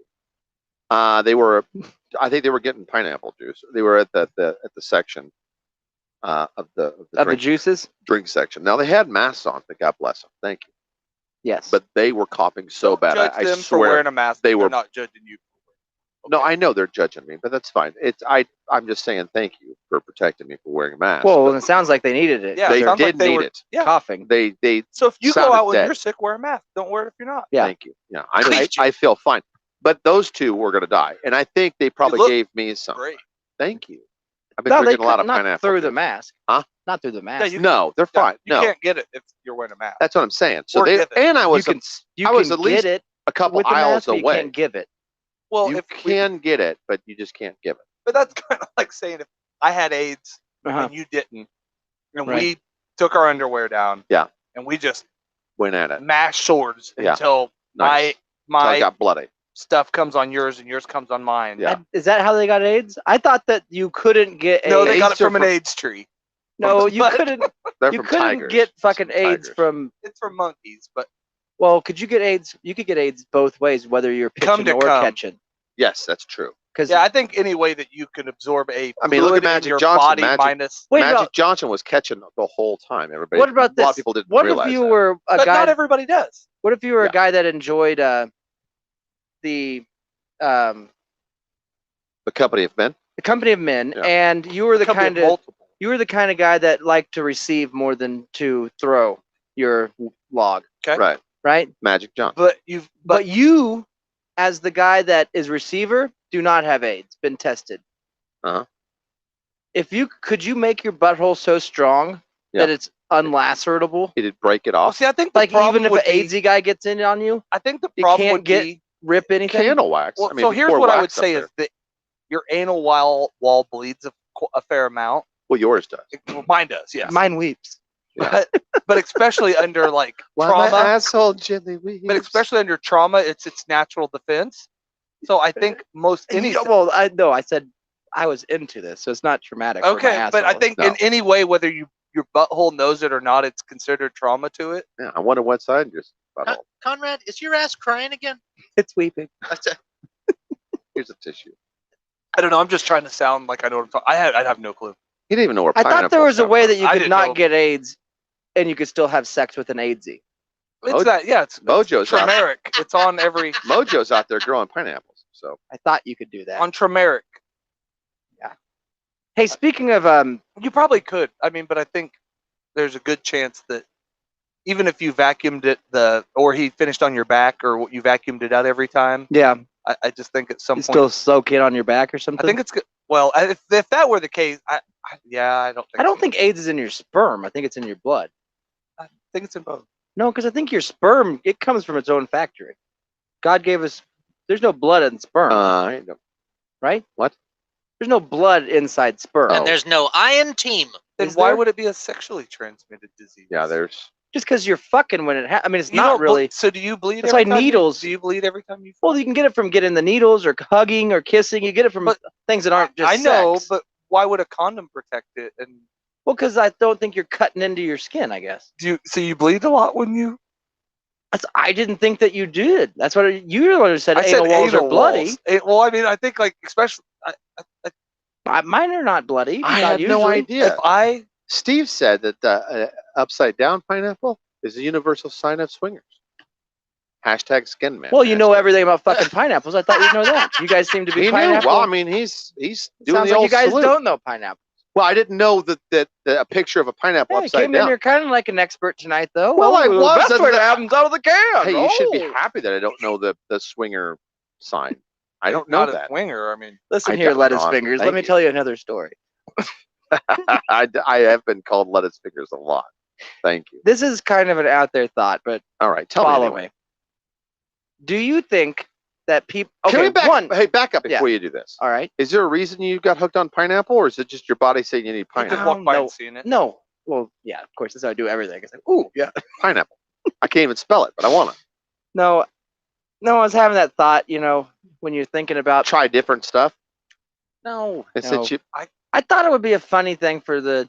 They were. I think they were getting pineapple juice. They were at the section of the drink, juices. drink section. Now they had masks on. But God bless them. Thank you. Yes. But they were coughing so Don't bad. judge I them for swear. wearing a mask. they They're were- not judging you. No, I know they're judging me, but that's fine. I'm just saying thank you for protecting me for wearing a mask. well, But it sounds like they needed it. Yeah, they it sounds like did they need were- it. Yeah. Coughing. They So if you go sounded out when dead. you're sick, wear a mask. Don't wear it if you're not. Yeah. Thank you. Yeah, I feel fine. But those two were going to die, and I think they probably look gave me some. Great. Thank you. I've been No, they drinking a lot could of not pineapple. through the juice. mask. Huh? Not through the mask. you- No, they're Yeah, fine. You No, can't get it if you're wearing a mask. that's what I'm saying. So Or they give it. and I was you I was can at least get it a couple with the aisles mask, but you away. can't give it. Well, You if we, can get it, but you just can't give it. but that's kind of like saying if I had AIDS Uh-huh. and you didn't, and Right. we took our underwear down, Yeah. and we just Went at it. mashed swords Yeah. until Nice. Till my I got bloody. stuff comes on yours and yours comes on mine. Yeah. Is that how they got AIDS? I thought that you couldn't get No, AIDS. they got it from an from- AIDS tree. No, you But- couldn't. They're You from couldn't tigers. get fucking Some AIDS tigers. from. It's from monkeys, but Well, could you get AIDS? You could get AIDS both ways, whether you're Come pitching to or come. catching. Yes, that's true. Because yeah, I think any way that you can absorb a I mean, look at fluid in Magic your Johnson. body Magic- minus. wait, Magic no, Johnson was catching the whole time. Everybody. what about A this? lot of people didn't What realize if you that. were a But guy? not everybody does. What if you were Yeah. a guy that enjoyed the The Company of Men. the company of men, Yeah. and you were the Could be kind of multiple. you were the kind of guy that liked to receive more than to throw your log, Okay. Right. right? Magic Johnson. But But you, as the guy that is receiver, do not have AIDS. Been tested. Uh-huh. If you could, you make your butthole so strong that Yeah. it's unlaceratable. He did break it well, off. see, I think the Like problem even if would an be, AIDSy guy gets in on you, I think the you problem can't would get- be. rip anything. Candle wax. Well, I mean, so if you here's pour what I would wax up say there- is that your anal wall bleeds a fair amount. well, yours does. Well, mine does, yes. Mine weeps. But especially under like Why trauma, my asshole gently weeps. but especially under trauma, it's its natural defense. So I think most any Well, I said I was into this, so it's not traumatic. for my okay, but I asshole. think in any way, whether your butthole knows it or not, it's considered trauma to it. Yeah, I wonder what side yours. Con- Conrad, is your ass crying again? it's weeping. Here's a tissue. I don't know. I'm just trying to sound like I know what I'm talking. I'd have no clue. He didn't even know where I thought there was a way that you I could didn't not know. get AIDS, and you could still have sex with an AIDSy. It's Moj- that, yeah. It's Mojo's out. turmeric. It's on every Mojo's out there growing pineapples. So I thought you could do that. on turmeric. Hey, speaking of You probably could. I mean, but I think there's a good chance that even if you vacuumed it, or he finished on your back, or you vacuumed it out every time, yeah, I just think at some you point, still soak in on your back or something. I think it's good. Well, if that were the case, I don't think AIDS is in your sperm. I think it's in your blood. I think it's in both. No, because I think your sperm it comes from its own factory. God gave us. There's no blood in sperm, I know. right? What? There's no blood inside sperm. And there's no iron team. Then Is why there? would it be a sexually transmitted disease? Yeah, there's. Just because you're fucking when it I mean, it's You not don't ble- really. So do you bleed? That's every why time you- needles- Do you bleed every time you? Well, you can get it from getting the needles or hugging or kissing. You get it from But things that aren't just. I know, sex. but why would a condom protect it? And Well, because I don't think you're cutting into your skin. I guess. so you bleed a lot when you? I didn't think that you did. That's what you were the one who said I anal said walls anal are bloody. walls. Well, I mean, I think like especially Mine are not bloody. I not had no usually. idea. if I Steve said that upside down pineapple is a universal sign of swingers. Hashtag skin man. Well, you know Hashtag- everything about fucking pineapples. I thought you'd know that. You guys seem to be He knew. pineapple. Well, I mean, he's doing Sounds the like old you guys salute. don't know pineapple. Well, I didn't know that a picture of a pineapple Hey, upside came in down. here kind of like an expert tonight, though. Well, I the was, best and way to the- have 'em's out of the can. Hey, you should be Oh. happy that I don't know the swinger sign. I don't know not a that. swinger. I mean, Listen I here, don't lettuce know. fingers. Thank Let me you. tell you another story. I have been called lettuce fingers a lot. Thank you. This is kind of an out there thought, but All right, tell follow me. Anyway. me. Do you think that people? Can Okay, we back up Yeah. before you do this. All right. Is there a reason you got hooked on pineapple, or is it just your body saying you need You just pineapple? walk by no. and seen it. No. Well, yeah, of course. That's how I do everything. It's like, ooh, yeah. Pineapple. I can't even spell it, but I want to No, I was having that thought. When you're thinking about try different stuff. no, And no. since you, I thought it would be a funny thing for the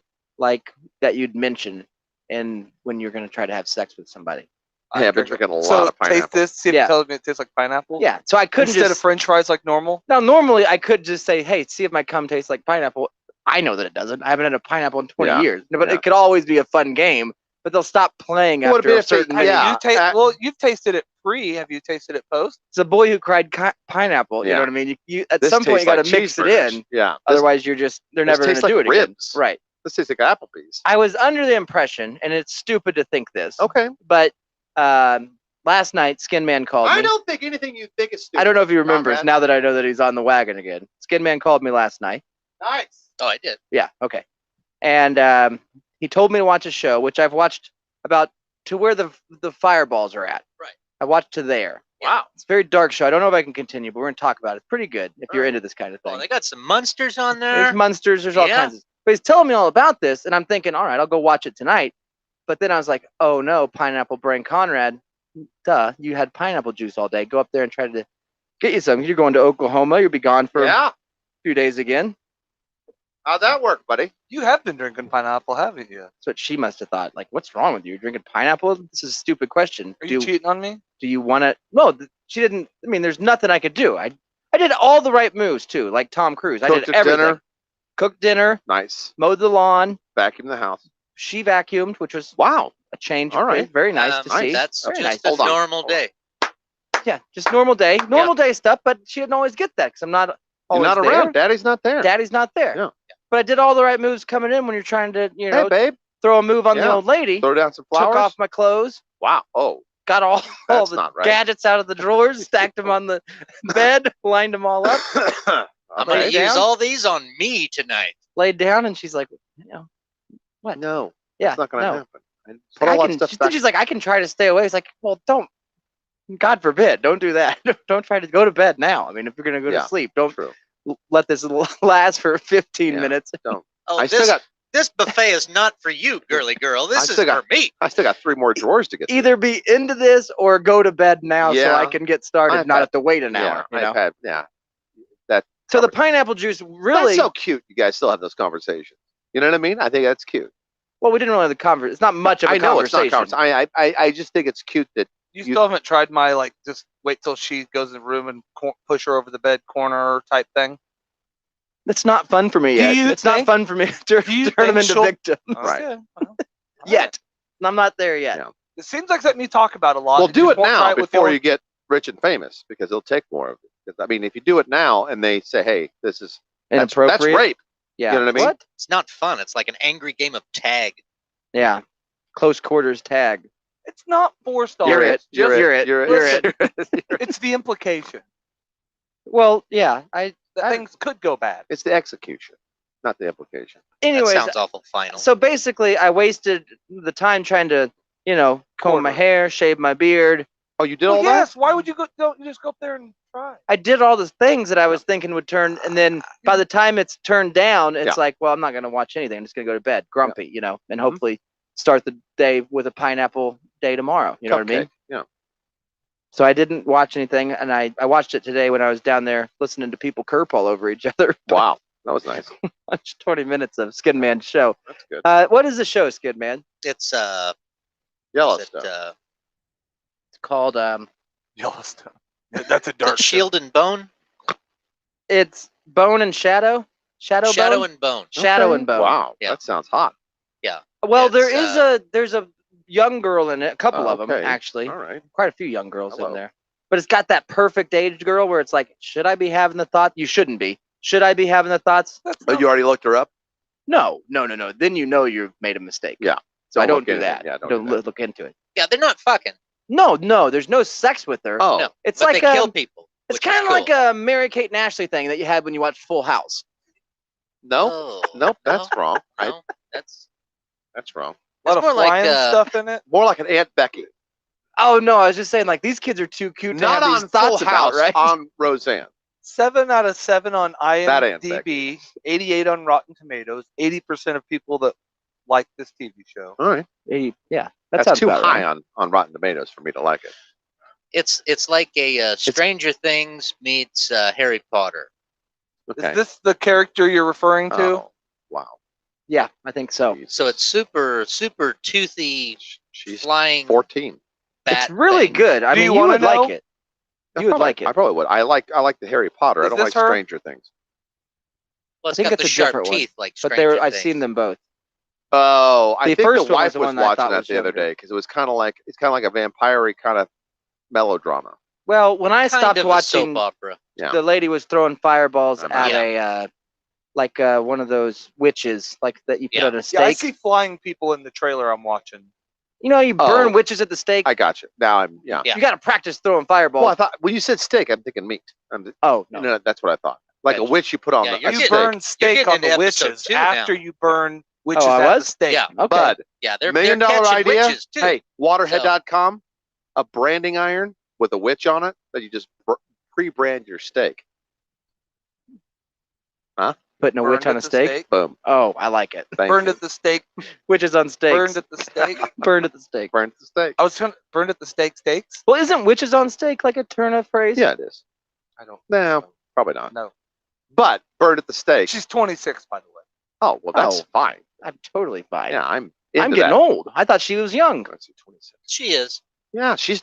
that you'd mention, and when you're gonna try to have sex with somebody. hey, I've been drinking a lot So of pineapple. taste this. See if Yeah. it tells me it tastes like pineapple. Yeah. So I couldn't Instead just of French fries like normal. now. Normally, I could just say, "Hey, see if my cum tastes like pineapple." I know that it doesn't. I haven't had a pineapple in 20 Yeah. years, but Yeah. it could always be a fun game. But they'll stop playing What after if a it- certain. Have yeah. you well, you've tasted it pre. Have you tasted it post? It's a boy who cried pineapple. You Yeah. know what I mean? You at This some point tastes you got to like mix it cheeseburgers. in. Yeah. Otherwise, they're never going tastes to do like it again. ribs. Right. This tastes like Applebee's. I was under the impression, and it's stupid to think this, Okay. but last night Skin Man called me. I don't think anything you think is stupid. I don't know if he remembers Conrad. now that I know that he's on the wagon again. Skin Man called me last night. Nice. Oh, I did. Yeah, okay. And he told me to watch a show, which I've watched about to where the fireballs are at. Right. I watched to there. Wow. It's a very dark show. I don't know if I can continue, but we're going to talk about it. It's pretty good if you're Alright. into this kind of Oh, thing. they got some monsters on there. There's monsters, there's all Yeah. kinds of. But he's telling me all about this, and I'm thinking, all right, I'll go watch it tonight. But then I was like, oh no, Pineapple Brain Conrad, duh, you had pineapple juice all day. Go up there and try to get you some. You're going to Oklahoma. You'll be gone for Yeah. a few days again. How'd that work, buddy? You have been drinking pineapple, haven't you? That's what she must have thought. Like, what's wrong with you? You're drinking pineapple? This is a stupid question. Are you cheating on me? Do you want to? No, she didn't. I mean, there's nothing I could do. I did all the right moves too, like Tom Cruise. I Cooked did a everything. dinner. Cooked dinner, Nice. mowed the lawn. Vacuum the house. She vacuumed, which was Wow. a change. All right. Very nice to nice. see. That's Very just nice. a Hold on. normal day. Yeah, just normal day stuff. But she didn't always get that because I'm not You're always not there. around. Daddy's not there. Daddy's not there. Yeah. But I did all the right moves coming in when you're trying to, Hey, babe. throw a move on the Yeah. old lady. Throw down some flowers. Took off my clothes. Wow. Oh. Got all That's the not right. gadgets out of the drawers, stacked them on the bed, lined them all up, I'm going to Laid use down? all these on me tonight. laid down, and she's like, what? No. Yeah, It's not going to no. happen. And put all I that can, stuff she- back. she's like, I can try to stay away. It's like, well, don't. God forbid, don't do that. Don't try to go to bed now. I mean, if you're gonna go Yeah, to sleep, don't True. let this last for 15 Yeah. minutes. Oh, I still got. this buffet is not for you, girly girl. This I is still got- for me. I still got 3 more drawers to get. through. Either be into this or go to bed now so Yeah. I can get started, I've not had- have to wait an Yeah. hour. You know? I've had. Yeah. So the pineapple juice really. That's so cute. You guys still have those conversations. You know what I mean? I think that's cute. Well, we didn't really have the conversation. It's not much of a I know it's not conversation. conversation. I just think it's cute that You You- still haven't tried my like just wait till she goes in the room and push her over the bed corner type thing. It's not fun for me Do yet. you It's not think- fun for me to do you turn them think into she'll- victims Right. Okay, well, yet. I'm not there yet. Yeah. It seems like something you talk about a lot. well, and do you it won't try now it with before the you get rich and famous because it'll take more of it. 'Cause, I mean, if you do it now and they say, "Hey, this is that's Inappropriate. rape," Yeah. you know what I mean? What? It's not fun. It's like an angry game of tag. Yeah. Close quarters tag. It's not forced on You're her, it. it's just- You're it. You're You're it. it. It's the implication Well, yeah. that things could go bad. It's the execution, not the implication. Anyways, That sounds awful final. so basically, I wasted the time trying to, comb my hair, shave my beard. Oh, you did Well, all yes. Why would you go? Don't you just go up there and try? I did all the things that I was thinking would turn, and then by the time it's turned down, it's Yeah. like, well, I'm not going to watch anything. I'm just going to go to bed, grumpy, and Mhm. hopefully start the day with a pineapple day tomorrow. You know what I mean? Cupcake, Yeah. So I didn't watch anything, and I watched it today when I was down there listening to people curp all over each other. Wow, that was nice. Watched 20 minutes of Skid Man's show. That's good. What is the show, Skid Man? It's Yellowstone. It's called Yellowstone. That's a is dark it Shield and Bone? it's Bone and Shadow. Shadow Shadow Bone. and Bone. Shadow Okay. and Bone. Wow, Yeah. that sounds hot. Well, It's, there's a young girl in it, a couple Oh, of them okay. actually, All right. quite a few young girls Hello. in there. But it's got that perfect age girl where it's like, should I be having the thought? You shouldn't be. Should I be having the thoughts? But you already looked her up. No. Then you've made a mistake. Yeah. So I Don't don't look do into it. that. Yeah, don't do that. Look into it. Yeah, they're not fucking. No, there's no sex with her. Oh, No, It's but like they kill people. it's which is kind of cool. like a Mary-Kate and Ashley thing that you had when you watched Full House. no, Oh, nope, that's wrong. No, that's That's wrong. A lot It's of more like, flying stuff in it. More like an Aunt Becky. Oh no, I was just saying like these kids are too cute to Not have these on Full thoughts about, House, right? on Roseanne. 7 out of 7 on That Aunt IMDb, 88 on Rotten Tomatoes, 80% of people that like this TV show. All right. Yeah, that That's sounds too about high right. on Rotten Tomatoes for me to like it. It's like a Stranger Things meets Harry Potter. Okay. Is this the character you're referring to? Oh, wow. Yeah, I think so. So it's super toothy, She's flying 14. bat It's really thing. good. I Do mean, you you wanna would know? like it. You would like it. I probably would. I like the Harry Potter. I Is don't this like her? Stranger Things. Well, it's I think got it's the a sharp different one. teeth like But Stranger I've Things. seen them both. Oh, I The think first the one was wife the was one that I watching thought that was the other younger. day because it was kind of like a vampire kind of melodrama. Well, when I Kind stopped of a watching, soap opera. Yeah. the lady was throwing fireballs I at a one of those witches, like that you put Yeah. on a Yeah, I stake. see flying people in the trailer I'm watching. You know, you burn Oh. witches at the stake. I got you. Now I'm Yeah. You got to practice throwing fireballs. Well, I thought when you said steak, I'm thinking meat. Oh no. No, that's what I thought. Like a Gotcha. witch you put on Yeah, the you're a You getting- steak. burn steak getting on the into episode witches 2 now. after you burn witches I at was? the stake. Yeah. Okay. Bud, Yeah, they're $1 million catching idea. witches too. Hey, waterhead.com, a branding iron with a witch on it that you just pre-brand your steak. Putting a Burned witch on at a the steak. Boom. Oh, I like it. Thank Burned you. at the stake. Witches on steaks. Burned at the stake. Burned at the stake. Burned the steak. I was trying burned at the stake steaks. Well, isn't witches on steak like a turn of phrase? Yeah, it is. I don't. No, probably not. No. But burned at the stake. She's 26, by the way. Oh, well, that's Oh. fine. I'm totally fine. Yeah, I'm I'm into getting that. old. I thought she was young. Let's see, 26. She is. Yeah, she's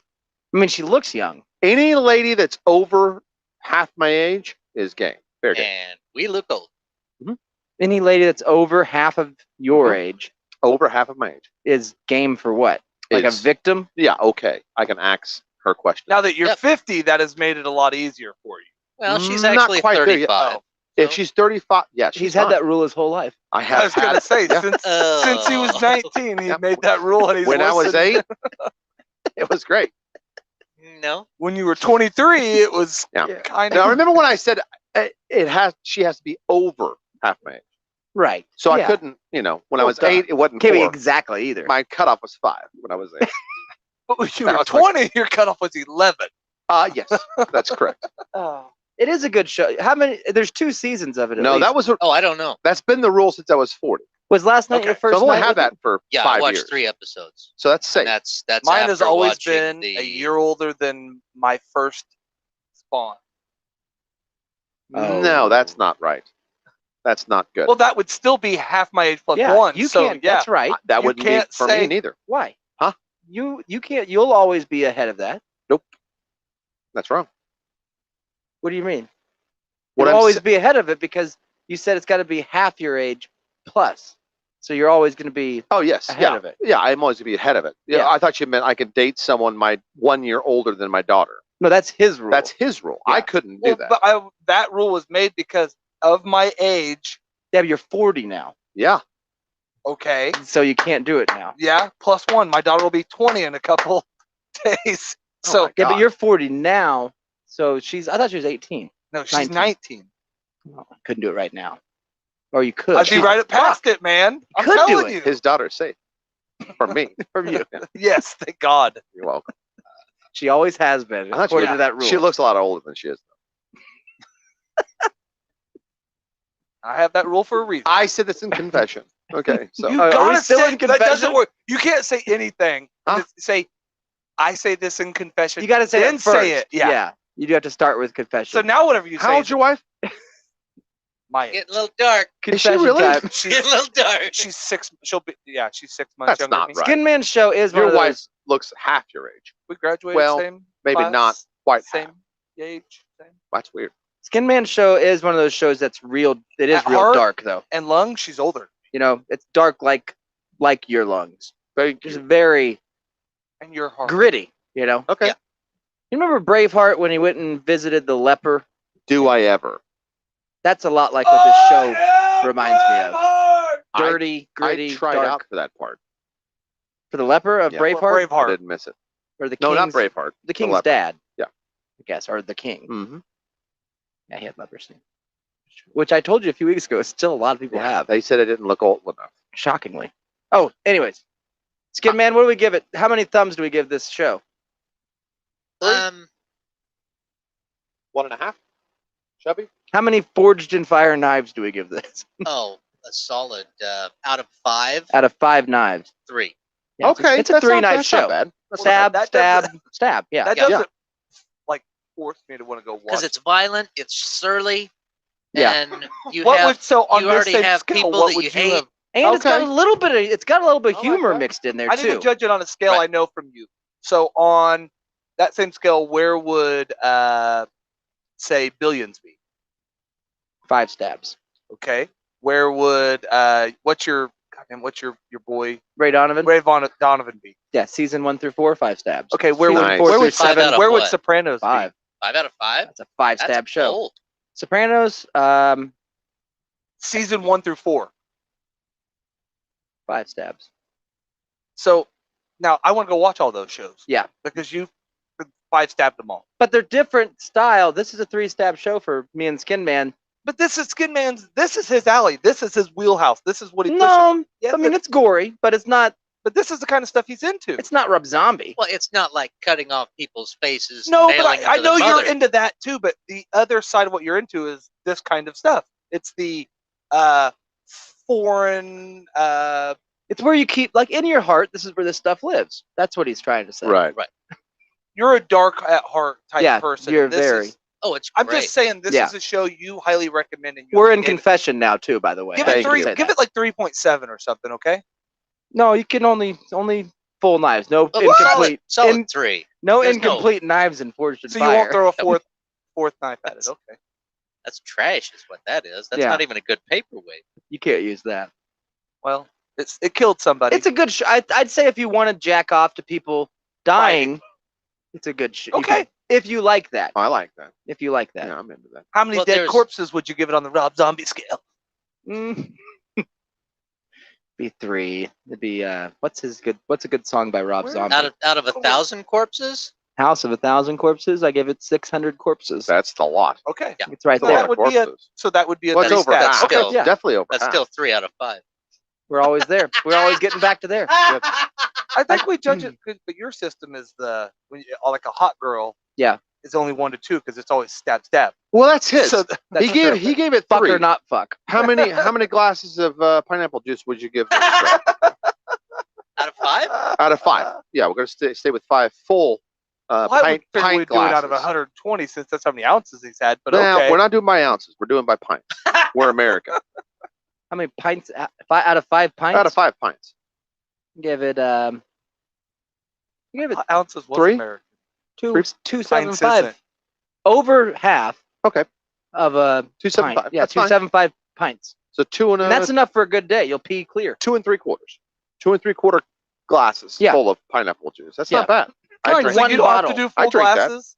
I mean, she looks young. any lady that's over half my age is game. Fair game. And we look old. Any lady that's over half of your age Over half of my age. is game for what? Like Is- a victim? Yeah, okay. I can ask her question. Now that you're Yep. 50, that has made it a lot easier for you. Well, she's Not actually quite there yet. 35. Oh. If she's 35, yeah, she's He's had fine. that rule his whole life. I have I was gonna had it. say Yeah. since he was Oh. 19, he Yep. made that rule, and he's When I was listened. 8, it was great. No. When you were 23, it was Yeah. kind Now of. remember when I said she has to be over half my age. Right. So I Yeah. couldn't, when I Well, was duh. 8, it wasn't Can't be 4. exactly either. My cutoff was 5 when I was 8. But when you That were was my- 20, your cutoff was 11. Yes, that's correct. It is a good show. How many? There's 2 seasons of it. At No, least. that was Oh, I don't know. that's been the rule since I was 40. was last night your So first I've only night had with that for Yeah, 5 I watched years. 3 episodes. So that's safe. And that's Mine has after always watching been the, a year older than my first spawn. Oh. No, that's not right. That's not good. Well, that would still be half my age plus Yeah, 1. you so, can't. yeah, That's right. that you wouldn't be can't for say- me neither. Why? Huh? You can't. You'll always be ahead of that. That's wrong. What do you mean? What You'll I'm always sa- be ahead of it because you said it's got to be half your age plus. So you're always going to be Oh yes, ahead yeah, of it. yeah. I'm always gonna be ahead of it. Yeah, Yeah. I thought you meant I could date someone 1 year older than my daughter. No, that's his rule. That's his rule. I Yeah. couldn't do Well, that. but that rule was made because of my age. yeah, but you're 40 now, Yeah. Okay. so you can't do it now. Yeah, plus 1. My daughter will be 20 in a couple days. Oh So my Yeah, but God. you're 40 now, so she's. I thought she was 18. no, she's 19. 19. Well, I couldn't do it right now, or you could. I'd be right past it, man. I'm could do telling it. you. His daughter's safe from me. from you. Yes, thank God. You're welcome. She always has been, I thought according she- to that rule. She looks a lot older than she is. I have that rule for a reason. I said this in confession. Okay, so You Are we gotta still say in that doesn't confession? work. You can't say anything. Huh? Just say, I say this in confession. You got to say then it first. say it. Yeah. You do have to start with confession. So now whatever you how say, old's your wife? my age. Getting a little dark. Is she confession really? time. Getting a little dark. She's 6. She'll be. Yeah, she's 6 months That's younger not than me. right. Skin Man Show is one Your of wife those. looks half your age. We graduated Well, same. Maybe class, not quite same half. age. Same. That's weird. Skin Man Show is one of those shows that's real. It is At real heart- dark though. And Lung, she's older. You know, it's dark like your lungs. Very Just very And your heart. gritty. You know. Okay. Yeah. You remember Braveheart when he went and visited the leper? Do I ever? That's a lot like what this show reminds me of. Dirty, I gritty, tried dark. out for that part. For the leper of Yeah. Braveheart, I Braveheart. didn't miss it. or the No, not king's, Braveheart. the king's leper. dad. Yeah. I guess, or the king. Mm-hmm. Yeah, he had leprosy. Which I told you a few weeks ago, still a lot of people have. They said I didn't look old enough. Shockingly. Oh, anyways, Skin Man, what do we give it? How many thumbs do we give this show? 1.5. Chubby. How many forged in fire knives do we give this? Oh, a solid out of 5, Out of 5 knives. 3. Yeah, Okay, it's a that's not- 3-knife that's not show. bad. That's not Stab, bad. That stab, doesn't- stab. Yeah. That Yeah. doesn't like force me to want to go watch. Because it's violent, it's surly, Yeah. and you what have would so on you this already same have scale? people What that would you you hate. have? And it's got Okay. a little bit of I like humor that. mixed in there I too. didn't judge it on a scale Right. I know from you. So on that same scale, where would say Billions be? 5 stabs. Okay. Where would what's your boy Ray Donovan. Donovan be? Yeah, season 1 through 4, 5 stabs. Okay, where Season would Nice. 4 where through would 5 7, out of where would what? Sopranos 5. 5 out of 5. That's a 5 That's stab show. bold. Sopranos, be? Season 1 through 4. 5 stabs. So now I want to go watch all those shows. Yeah. Because you 5 stabbed them all. But they're different style. This is a 3-stab show for me and Skin Man. But this is Skin Man's. This is his alley. This is his wheelhouse. This is what he pushes. No, Yeah, I mean it's gory, but it's not this is the kind of stuff he's into. Rob Zombie. Well, it's not like cutting off people's faces. No, but nailing them I to know their you're mother. into that too. But the other side of what you're into is this kind of stuff. It's the foreign. It's where you keep, like, in your heart, this is where this stuff lives. That's what he's trying to say. Right. You're a dark at heart type Yeah, person. you're and this very. is- Oh, it's I'm great. just saying this Yeah. is a show you highly recommend. And We're in give it- confession now too, by the way. Give I it should three. say Give that. it like 3.7 or something. Okay. No, you can only full knives. No Oh, incomplete. solid 3. No There's incomplete knives in Forged in So Fire. you won't throw a fourth knife at it. Okay. That's trash, is what that is. That's Yeah. not even a good paperweight. You can't use that. Well, it killed somebody. It's a good show. I'd say if you want to jack off to people dying, it's a good show. Okay. If you like that. I like that. If you like that. Yeah, I'm into that. How many Well, dead there's- corpses would you give it on the Rob Zombie scale? Mm. Be 3. It'd be what's a good song by Rob Zombie? Out of 1,000 corpses? House of 1,000 Corpses. I give it 600 corpses. That's the lot. Okay. Yeah. It's right That's a there. lot of would be a- corpses. So that would be a Well, it's 3 over stab. half. That's still- yeah. Definitely over That's half. still 3 out of 5. We're always there. We're always getting back to there. I think we judge it, but your system is like a hot girl. Yeah. Is only 1 to 2 because it's always stab stab. Well, that's his. So That's he gave it fuck 3. or not fuck. How many glasses of pineapple juice would you give this show? Out of 5? Out of 5? Yeah, we're gonna stay with 5 full I would pint figure we'd do it out of glasses. 120 since that's how many ounces he's had. But Now, okay. we're not doing by ounces. We're doing by pints. We're American. How many pints? Out of 5 pints? Out of 5 pints. Give it give it Ounces was 3? American. 275. isn't. Over half. Okay. Of a 275. pint. Yeah, That's fine. 275 pints. So 2 and And that's enough for a good day. You'll pee clear. 2 3/4. 2 3/4 glasses Yeah. full of pineapple juice. That's Yeah. not bad. I Like drink. So one you don't bottle. have to do I full drink that. glasses.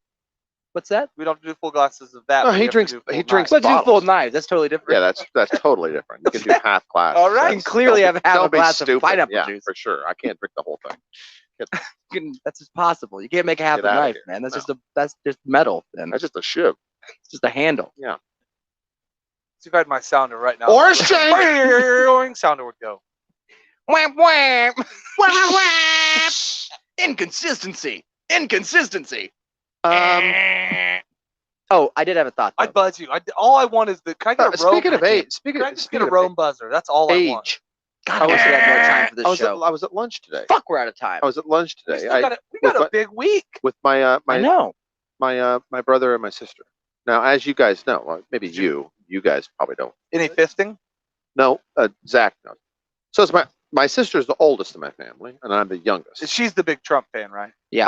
What's that? We don't have to do full glasses of that. No, but he we have to drinks- do he full drinks knives. Let's do full bottles. knives. That's totally different. Yeah, that's totally different. You can do half glass. All right. You can clearly have half a Don't be glass of stupid. pineapple Yeah, juice. for sure. I can't drink the whole thing. That's just possible. You can't make a half Get a outta knife, here. man. That's No. that's just metal. Then That's just a shiv. it's just a handle. Yeah. See if I had my sounder right now. Orange chain. Orange sounder would go. Wham wham. Wham wham. Inconsistency. Oh, I did have a thought. Though. I'd buzz you. All I want is can I get a roam? Speaking of age, Can I just get a roam buzzer? That's all I want. age. God, I wish we had more time for this I was show. I was at lunch today. Fuck, we're out of time. I was at lunch We today. still got we got with a big week. with my I know. my brother and my sister. Now, as you guys know, well, maybe you guys probably don't. Any fisting? No, Zach knows. So it's my sister's the oldest in my family, and I'm the youngest. She's the big Trump fan, right? She's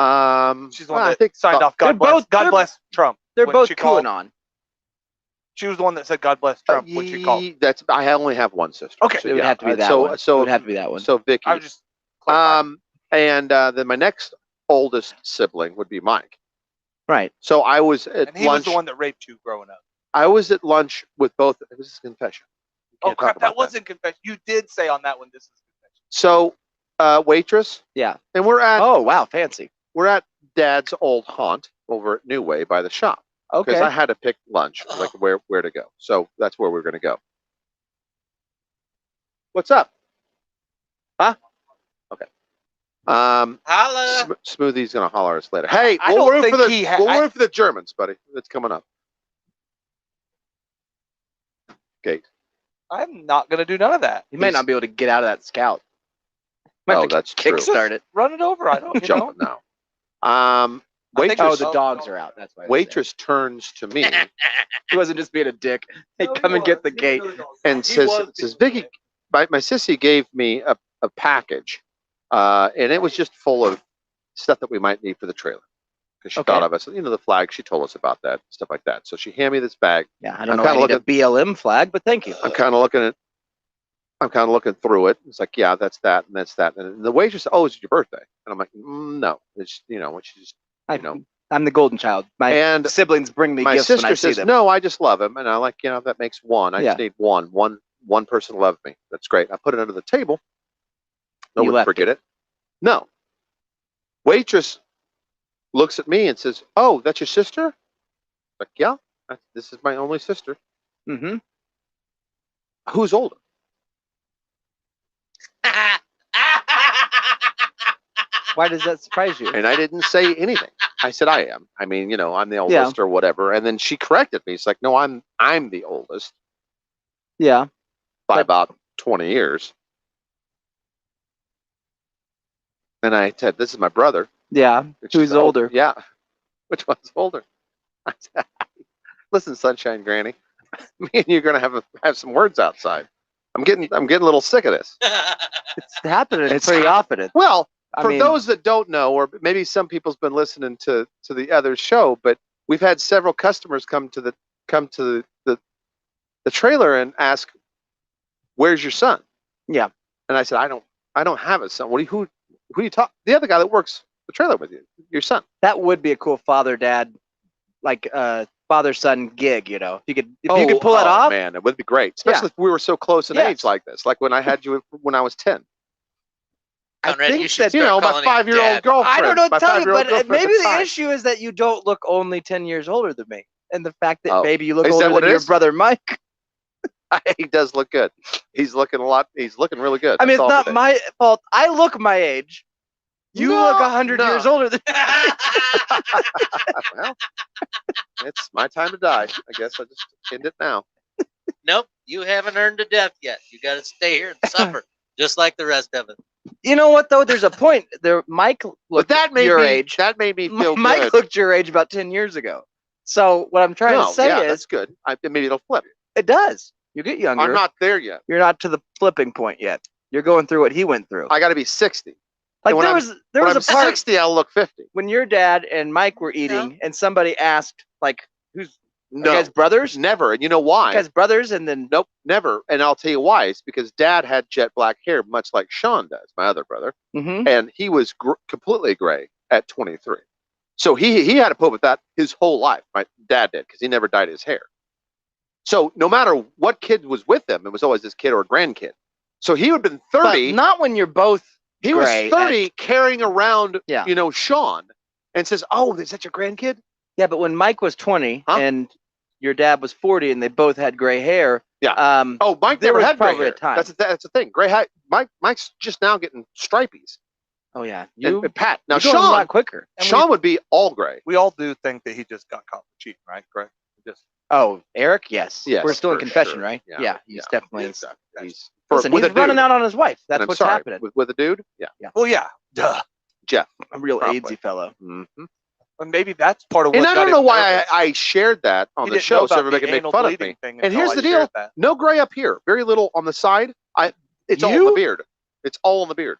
the one well, I that think signed off. They're God bless. both- God they're- bless Trump. They're when both she called. QAnon. She was the one that said God bless Trump when she called. That's I only have one sister. Okay. so It would yeah. have to be that so, one. So it would have to be that one. So Vicky. I was just clarifying. And then my next oldest sibling would be Mike. Right. So I was at and he was lunch. the one that raped you growing up. I was at lunch with both. This is confession. You Oh can't crap! talk That about wasn't confession. You did say on that one. This is confession. So, waitress, Yeah. and we're at Oh wow, fancy. Dad's old haunt over at New Way by the shop because Okay. I had to pick lunch, like where to go. So that's where we're going to go. What's up? Huh? Okay. Holla. Smoothie's gonna holler at us later. Hey, I we'll don't root think for the he ha- we'll I- root for the Germans, buddy. It's coming up. Okay. I'm not gonna do none of that. You may not be able to get out of that scout. Might Oh, have to that's true. kickstart it. Run it over. I don't. You know. Jump now. I think Waitress, Oh, the dogs are out. That's why. waitress turns to me He wasn't just being a dick. Hey, come and get the gate. and says, Vicky, my sissy gave me a package, and it was just full of stuff that we might need for the trailer. Because she Okay. thought of us, the flag. She told us about that, stuff like that. So she handed me this bag. Yeah, I I'm don't know. I kinda need a BLM flag, but thank you. I'm kind of looking through it. It's like, yeah, that's that, and that's that. And the waitress said, oh, is it your birthday? And I'm like, no. It's, when she just, I'm the golden child. My and siblings bring me my gifts when I sister see says, them. no, I just love him. And I'm like, that makes one. I Yeah. just need one person to love me. That's great. I put it under the table. No You one left forget it. No. Waitress looks at me and says, oh, that's your sister? Like, yeah, this is my only sister. Mm-hmm. Who's older? Why does that surprise you? And I didn't say anything. I said, I am. I mean, I'm the oldest or whatever. And then she corrected me. It's like, no, I'm the oldest Yeah. by about 20 years. And I said, this is my brother. Yeah. And she Who's said, "Oh, older? Yeah. Which one's older? I said, listen, Sunshine Granny, me and you're going to have some words outside. I'm getting a little sick of this. It's happening pretty often. Well, I for mean- those that don't know, or maybe some people's been listening to the other show, but we've had several customers come to the trailer and ask, "Where's your son?" Yeah. And I said, "I don't have a son. Who do you talk? The other guy that works the trailer with you, your son." That would be a cool father-dad, like father-son gig. If you could pull it off. Man, it would be great, especially if we were so close in Yes. age like this. Like when I had you when I was 10. Conrad, think you should that- start my calling him 5-year-old Dad. girlfriend. I don't know my what to tell you, 5-year-old but girlfriend maybe at the the time. issue is that you don't look only 10 years older than me, and the fact that Oh. maybe you look Is that older what than it your is? brother Mike. He does look good. He's looking really good. I mean, That's all it's not today. my fault. I look my age. You No, look 100 no. years older than Well, it's my time to die. I guess I just end it now. Nope, you haven't earned a death yet. You got to stay here and suffer, just like the rest of us. You know what though? There's a point. There, Mike But looked that made your me age. that made me feel Mike good. looked your age about 10 years ago. So what I'm trying No, to say yeah, is, that's good. Maybe it'll flip. it does. You get younger. I'm not there yet. You're not to the flipping point yet. You're going through what he went through. I got to be 60. Like and when there I'm- was there when was I'm a part 60, I'll look 50. when your dad and Mike were eating, and somebody asked, like, "Who's No, you guys brothers? never. And you know why? You guys brothers?" And then Nope, never. And I'll tell you why. It's because Dad had jet black hair, much like Sean does, my other brother, Mhm. and he was completely gray at 23. So he had to put up with that his whole life. My dad did, because he never dyed his hair. So no matter what kid was with him, it was always this kid or a grandkid. So he would have been 30. but not when you're both. He was gray 30 carrying around, Yeah. Sean, and says, "Oh, is that your grandkid?" Yeah, but when Mike was 20 Huh? and your dad was 40, and they both had gray hair. Yeah. Um, Oh, Mike There never was had gray probably a hair. time. That's the thing. Gray hair. Mike's just now getting stripies. oh yeah, And Pat. Now you're going a lot Sean quicker. And Sean would be all gray. We all do think that he just got caught cheating, right? Greg? Just Oh, Eric, yes. Yes, We're still in for confession, sure. right? Yeah, he's yeah, definitely. Exactly. He's Listen, with he's a running dude. out on his wife. That's And I'm what's sorry, happening. with a dude. Yeah. well, yeah, duh. Jeff. A real Probably. AIDSy fellow. Mm-hmm. And maybe that's part of what. And I got don't him know why nervous. I shared that on He the didn't know show, so about everybody the can make anal fun of me. bleeding thing And until here's I the deal: shared that. no gray up here, very little on the side. It's all in the You? beard. It's all in the beard.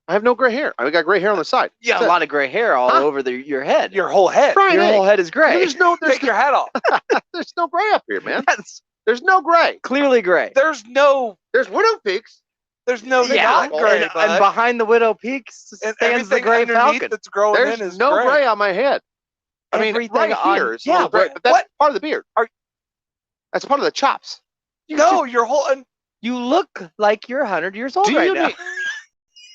I have no gray hair. I got gray hair on the side. Yeah, That's a it. lot of gray hair all Huh? over your head. Your whole head. Brian, Your hey, whole head is gray. There's no Take your hat off. there's no gray up here, man. That's There's no gray. clearly gray. There's no. There's widow peaks. There's no Yeah, non-gray, and bud. behind the Widow Peaks And stands the everything gray underneath falcon. that's growing There's in is no gray. gray on my head. I mean, Everything right on- here is a yeah, little gray, but but that's what- part of the beard. That's part of the chops. No, your whole. And You look like you're 100 years old Do right you now. need-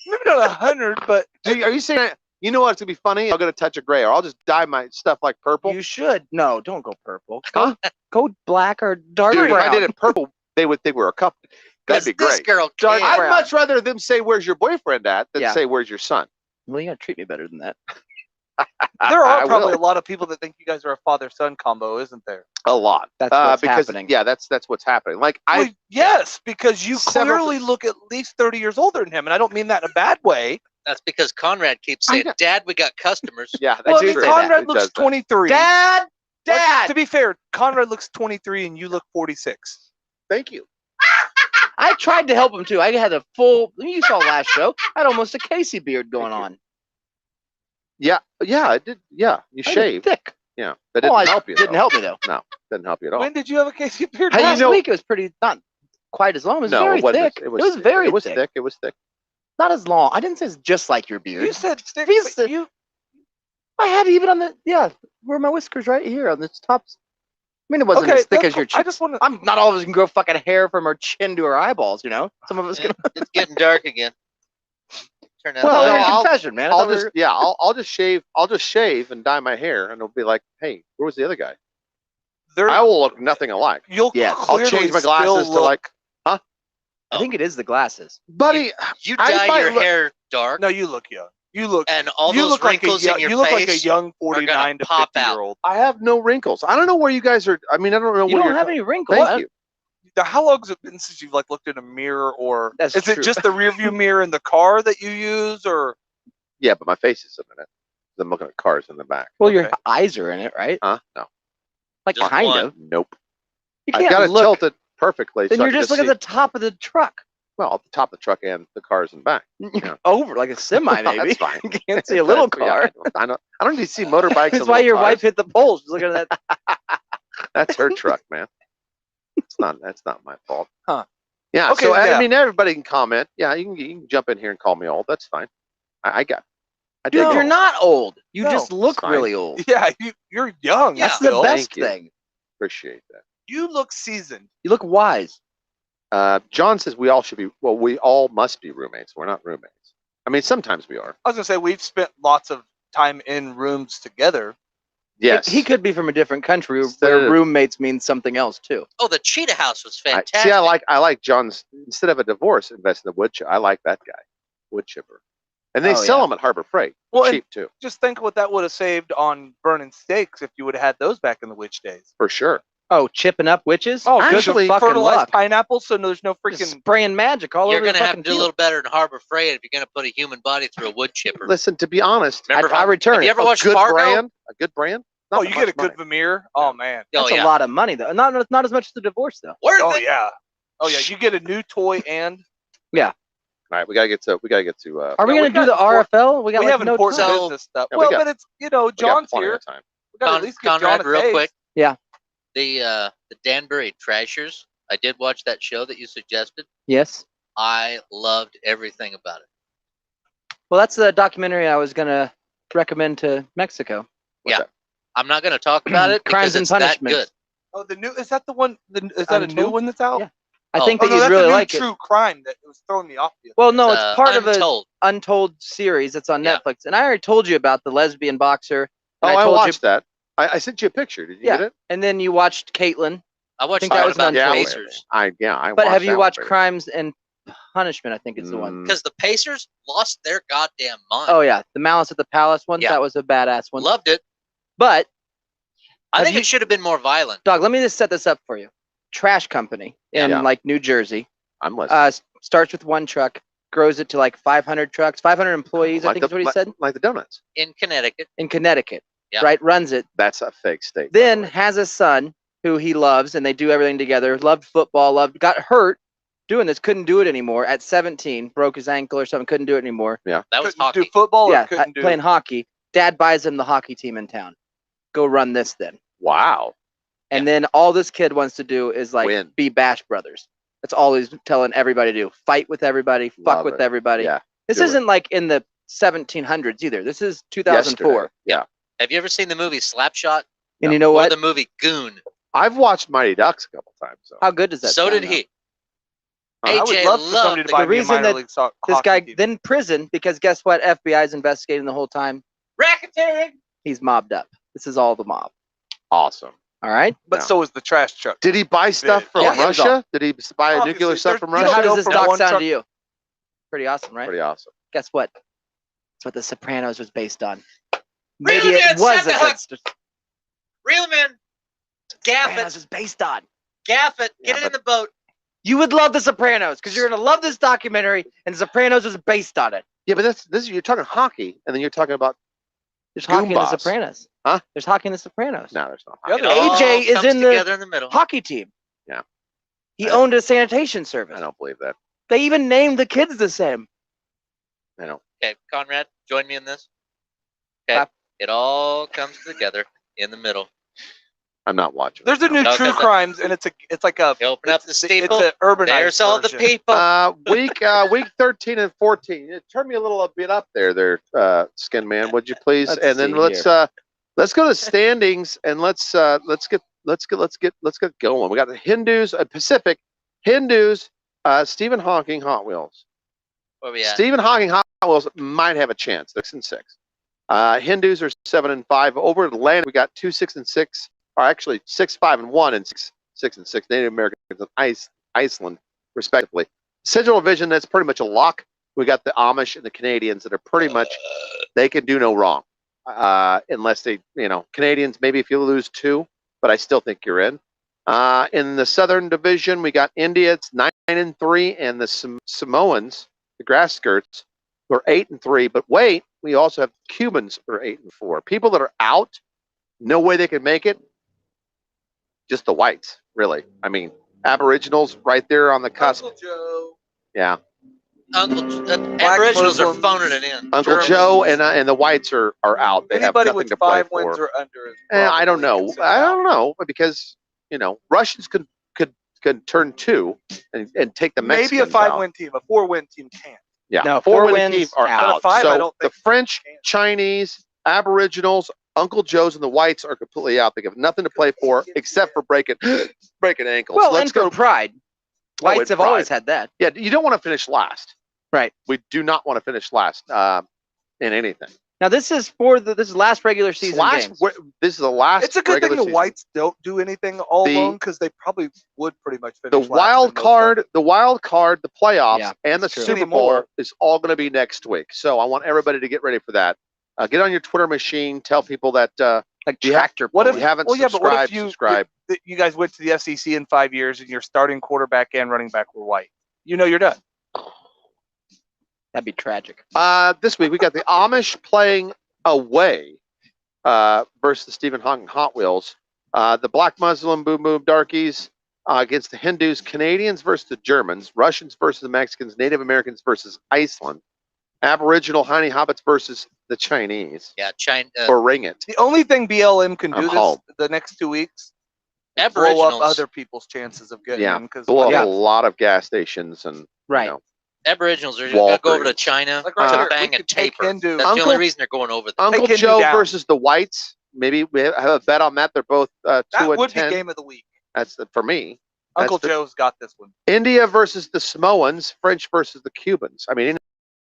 maybe not 100, but Are you saying, you know what's going to be funny? I'll get a touch of gray, or I'll just dye my stuff like purple. You should. No, don't go purple. Huh? Go black or dark Dude, if brown. I did it purple, they would think we're a couple. That'd be This great. girl Dark can't. I'd brown. much rather them say, "Where's your boyfriend at?" than Yeah. say, "Where's your son?" Well, you gotta treat me better than that. There are I probably will. a lot of people that think you guys are a father-son combo, isn't there? A lot. That's what's because, happening. Yeah, that's what's happening. Like Well, yes, because you Several- clearly look at least 30 years older than him, and I don't mean that in a bad way. That's because Conrad keeps I saying, know. "Dad, we got customers." Yeah, Well, I do mean, say that. Conrad It looks does that. 23. Dad, To be fair, Conrad looks 23 and you look 46. Thank you. I tried to help him too. I had a full. You saw last show. I had almost a Casey beard going on. Yeah, I did. Yeah, you I was shaved. thick. Yeah, that Oh, didn't I help you. didn't though. help me though. No, didn't help you at all. When did you have a Casey beard? Hey, you Last know- week it was pretty not quite as long. It was no, very it wasn't. thick. It was very It was thick. thick. It was thick. Not as long. I didn't say it's just like your beard. You said thick, He's but the- you I had even on the where are my whiskers right here on the top. I mean, it wasn't as thick that's as your cool. I chin. just want to. I'm not all of us can grow fucking hair from our chin to our eyeballs. You know, some of us can. It's getting dark again. Turn out Well, the no, light. I'll- confession, man. I I'll thought we just were- I'll just shave. I'll just shave and dye my hair, and it'll be like, hey, where was the other guy? There, I will look nothing alike. you'll Yeah, I'll clearly change my still glasses to look- like, I think it is the glasses. buddy. You I dye might your look- hair dark, No, you look young. You look. and all you those look like a wrinkles young, in your you look face like a young are gonna 49 to pop 50 out. year old. I have no wrinkles. I don't know where you guys are. I mean, I don't know You where don't you're. have any wrinkles. Thank you. How long has it been since you've like looked in a mirror, or That's is true. it just the rear view mirror in the car that you use, or Yeah, but my face is in it. I'm looking at cars in the back. Well, your Okay. eyes are in it, right? Huh? No. Like Just kind one. of. Nope. You I've can't got it look. tilted perfectly. Then so I you're can just looking see- at the top of the truck. well, at the top of the truck and the cars in the back. Yeah. Over like a semi, maybe. That's fine. You can't see a little Yeah, car. I don't need to see motorbikes. That's and why little your cars. wife hit the pole. She's looking at that. That's her truck, man. That's not my fault. Huh. Yeah. Okay, So yeah. I mean, everybody can comment. Yeah, you can jump in here and call me old. That's fine. I Dude, dig you're it. not old. You No, just look it's fine. really old. yeah, you're young. Yeah. That's the still. best Thank you. thing. Appreciate that. You look seasoned. You look wise. John says we all should be. Well, we all must be roommates. We're not roommates. I mean, sometimes we are. I was gonna say we've spent lots of time in rooms together. Yes. He could be from a different country Instead where of- roommates means something else too. Oh, the Cheetah House was I fantastic. I like John's. Instead of a divorce, invest in the wood chipper. I like that guy, wood chipper, and they Oh, sell yeah. them at Harbor Freight. Well, and Cheap too, just think what that would have saved on burning steaks if you would have had those back in the witch days. for sure. Oh, chipping up witches? Oh, good actually, for fucking fertilized luck. pineapples, so there's no Just freaking. spraying magic all You're over the gonna have fucking to do a field. little better in Harbor Freight if you're gonna put a human body through a wood chipper. Listen, to be honest, Remember I return Have you it. ever a watched good Fargo? brand, a good brand. Oh, not you that get a much good money. Vermeer. Oh man. Oh That's yeah. a lot of money though. Not as much as the divorce though. Where's Oh the- yeah. Oh yeah. You get a new toy and All right, we gotta get to. Are we Yeah, gonna we do got the import- RFL? We got we like have no important time. So- business stuff. Yeah, we Well, got- but it's we we got John's plenty here. of time. We gotta at least give Conrad, John a real taste. quick. Yeah. The Danbury Trashers. I did watch that show that you suggested. Yes. I loved everything about it. Well, that's the documentary I was gonna recommend to Mexico. Yeah. I'm not gonna talk about it Crimes because and it's that Punishments. good. Oh, the new is that the one? Is that a new Untold? one that's out? Yeah. I Oh. think Oh that no, you'd that's really a new like it. true crime that was throwing me off. The Well, no, it's part of a Untold. Untold series that's on Yeah. Netflix, and I already told you about the lesbian boxer. Oh, And I told watched you, that. I sent you a picture. Did you Yeah. get it? and then you watched Caitlyn. I watched think that that was about the Untold. Pacers I But have watched you that watched one, baby. Crimes and Punishment? I think is the one. because the Pacers lost their goddamn mind. Oh yeah, the Malice at the Palace one. Yeah. That was a badass one. Loved it. But I Have think you- it should have been more violent. dog, let me just set this up for you. Trash company in Yeah. like New Jersey I'm listening. starts with one truck, grows it to like 500 trucks, 500 employees. I Like think the- is what he like- said. Like the donuts. In Connecticut. In Connecticut, Yeah. right? Runs it. That's a fake state. by the Then way. has a son who he loves, and they do everything together. Loved football. Got hurt doing this. Couldn't do it anymore at 17. Broke his ankle or something. Couldn't do it anymore. That was Couldn't do hockey. football. Yeah, or couldn't do playing hockey. Dad buys him the hockey team in town. Go run this then. Wow. And then all this kid wants to do is like Win. be Bash Brothers. That's all he's telling everybody to do. Fight with everybody. Fuck Love with it. everybody. Yeah. This do it. isn't like in the 1700s either. This is 2004. Yesterday. Yeah. Have you ever seen the movie Slapshot? And you know Or what? the movie Goon? I've watched Mighty Ducks a couple times. So. How good does that So sound, did though? he. I would AJ love for somebody loved to buy the me a reason minor that league This guy team. then prison because guess what? FBI is investigating the whole time. Racketeering. He's mobbed up. This is all the mob. Awesome. All right. But No. so is the trash truck. Did he buy stuff Yeah, from yeah, it was Russia? Did he buy Obviously, nuclear stuff there's- from you So don't Russia? how go does this from doc one sound truck- to you? Pretty awesome, right? Pretty awesome. Guess what? That's what The Sopranos was based on. Reel Maybe him in, it was set the a hook. good. Reel him in. Gaff Sopranos it. is based on. Gaff it. Yeah, Get it in the boat. You would love The Sopranos because you're gonna love this documentary, and The Sopranos was based on it. Yeah, but this you're talking hockey, and then you're talking about There's hockey in The Goombas. Sopranos. Huh? There's hockey in The Sopranos. no, there's not. The Hockey. other- It all AJ is comes in the together in the middle. hockey team. Yeah. He owned a sanitation I service. don't believe that. They even named the kids the same. I don't. Okay, Conrad, join me in this. Okay. Clap. It all comes together in the middle. I'm not watching. There's a new No, True 'cause Crimes, and it's like a You open up the it's steeple. an urbanized There's all the version. people. Week 13 and 14. Turn me a little bit up there, Skin Man, would you please? Let's and then see let's go to the standings and let's get going. We got the Hindus, Pacific Hindus, Stephen Hawking, Hot Wheels. Where we at? Stephen Hawking, Hot Wheels might have a chance. 6-6. Hindus are 7-5. Over Atlantic, we got 2-6-6. Or actually 6-5-1 and 6-6. Native Americans and Iceland, respectively. Central Division, that's pretty much a lock. We got the Amish and the Canadians that are pretty much they can do no wrong, unless they, Canadians maybe if you lose 2, but I still think you're in. In the Southern Division, we got India. It's 9-3, and the Samoans, the grass skirts, who are 8-3. But wait, we also have Cubans who are 8-4. People that are out, no way they can make it. Just the whites, really. I mean, Aboriginals right there on the cusp. Uncle Joe. Yeah, Aboriginals are Muslims. phoning it in. Uncle Germans. Joe and the whites are out. They Anybody have nothing with to play 5 wins for. or under. Is I don't probably know. considered I out. don't know because Russians could turn 2 and take the Mexicans Maybe a 5-win out. team, a 4-win team can't. Yeah, No, 4 4 team wins are out. out. 5, I So don't the think French, can. Chinese, Aboriginals, Uncle Joes, and the whites are completely out. They have nothing to play for except for breaking ankles. Well, Let's and for go. pride. Oh, Whites and have pride. always had that. Yeah, you don't want to finish last. Right. We do not want to finish last in anything. Now this is this is last regular season games. This is the last. It's a good thing regular the season. whites don't do anything all The- alone because they probably would pretty much finish The last wild in most of card, it. the playoffs, Yeah, and the that's true. Super Bowl Anymore. is all going to be next week. So I want everybody to get ready for that. Get on your Twitter machine. Tell people that Like you have- tractor. What if if you haven't well, yeah, but what subscribed, if subscribe. you guys went to the SEC in 5 years and your starting quarterback and running back were white? You're done. That'd be tragic. This week we got the Amish playing away versus the Stephen Hawking Hot Wheels. The Black Muslim Boom Boom Darkies against the Hindus. Canadians versus the Germans. Russians versus the Mexicans. Native Americans versus Iceland. Aboriginal Honey Hobbits versus the Chinese. Yeah, China. Or ring it. The only thing BLM can do I'm home. the next 2 weeks is blow Aboriginals. up other people's chances of getting Yeah, in. Because blow up Yeah. a lot of gas stations and Right. Aboriginals are just going to go over to Walgreens. China Like right to here, bang we a could take taper. Hindu. That's the Uncle- only reason they're going over there. Uncle Hindu Joe down. versus the whites. Maybe we have a bet on that. They're both 2 that and would 10. be game of the week. That's for me. That's Uncle the- Joe's got this one. India versus the Samoans. French versus the Cubans. I mean,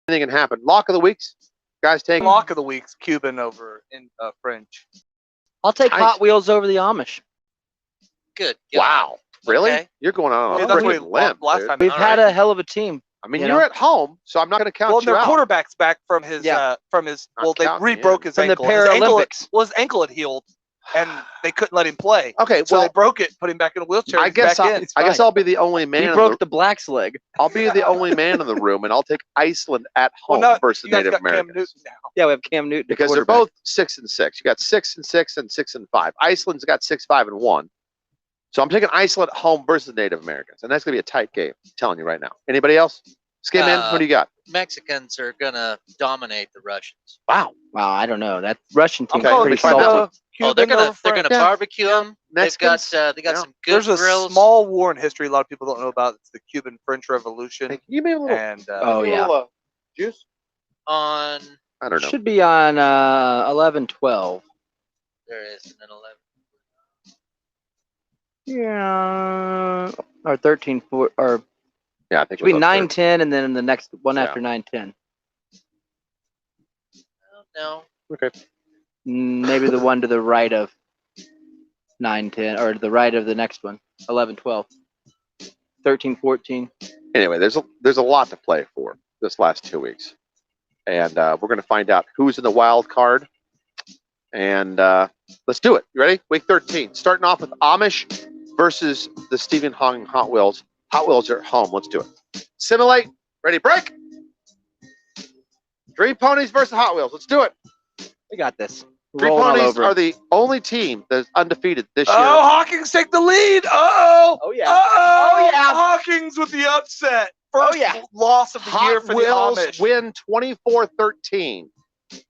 anything can happen. Lock of the weeks. Guys, take Lock of the week's Cuban over in French. I'll take Nice. Hot Wheels over the Amish. Good. God. Wow. Really? Okay. You're going on Yeah, a that's what he freaking limb. last dude. time. We've All had right. a hell of a team. I mean, you you're know? at home, so I'm not going to count Well, you their out. quarterback's back from his Yeah. well, they counting re-broke his From the ankle. His Paralympics. ankle had healed, and they couldn't let him play. Okay, So well, they broke it, put him back in a wheelchair. I he's guess back in. I guess I'll be the only man. He in broke the black's leg. I'll be the only man in the room, and I'll take Iceland at Well, home no, versus you guys Native got Cam Americans. Newton now. Yeah, we have Cam Newton. Because they're quarterback. both 6-6. You got 6-6 and 6-5. Iceland's got 6-5-1. So I'm taking Iceland at home versus Native Americans, and that's gonna be a tight game. I'm telling you right now. Anybody else? Skin Man, what do you got? Mexicans are going to dominate the Russians. Wow. Wow, I don't know. That Russian team Okay, is let me pretty find out. salty. Oh, they're Cuban gonna over they're French. gonna barbecue them. They've got Mexicans. they got Yeah. some good There's a grills. small war in history a lot of people don't know about. It's the Cuban-French Revolution. Hey, can you give me a little, And Oh, a yeah. little juice? on. I don't know. Should be on 11-12. There is an 11. Yeah. Or 13-4. Or Yeah, I think should be it was up there. 9-10, and then the next one Yeah. after 9-10. No, Okay. Maybe the one to the right of 9-10, or to the right of the next one. 11-12. 13-14. Anyway, there's a lot to play for this last 2 weeks. and we're going to find out who's in the wild card. And let's do it. You ready? Week 13. Starting off with Amish versus the Stephen Hong Hot Wheels. Hot Wheels are at home. Let's do it. Simulate. Ready? Break. Dream Ponies versus Hot Wheels. Let's do it. We got this. Dream Rolling all Ponies over are 'em. the only team that's undefeated this year. Oh, Hawkins take the lead. Uh-oh. Oh, yeah. Uh-oh. Oh, yeah. Hawkins with the upset. First yeah. loss of the year Hot for Wheels the Amish. win 24-13.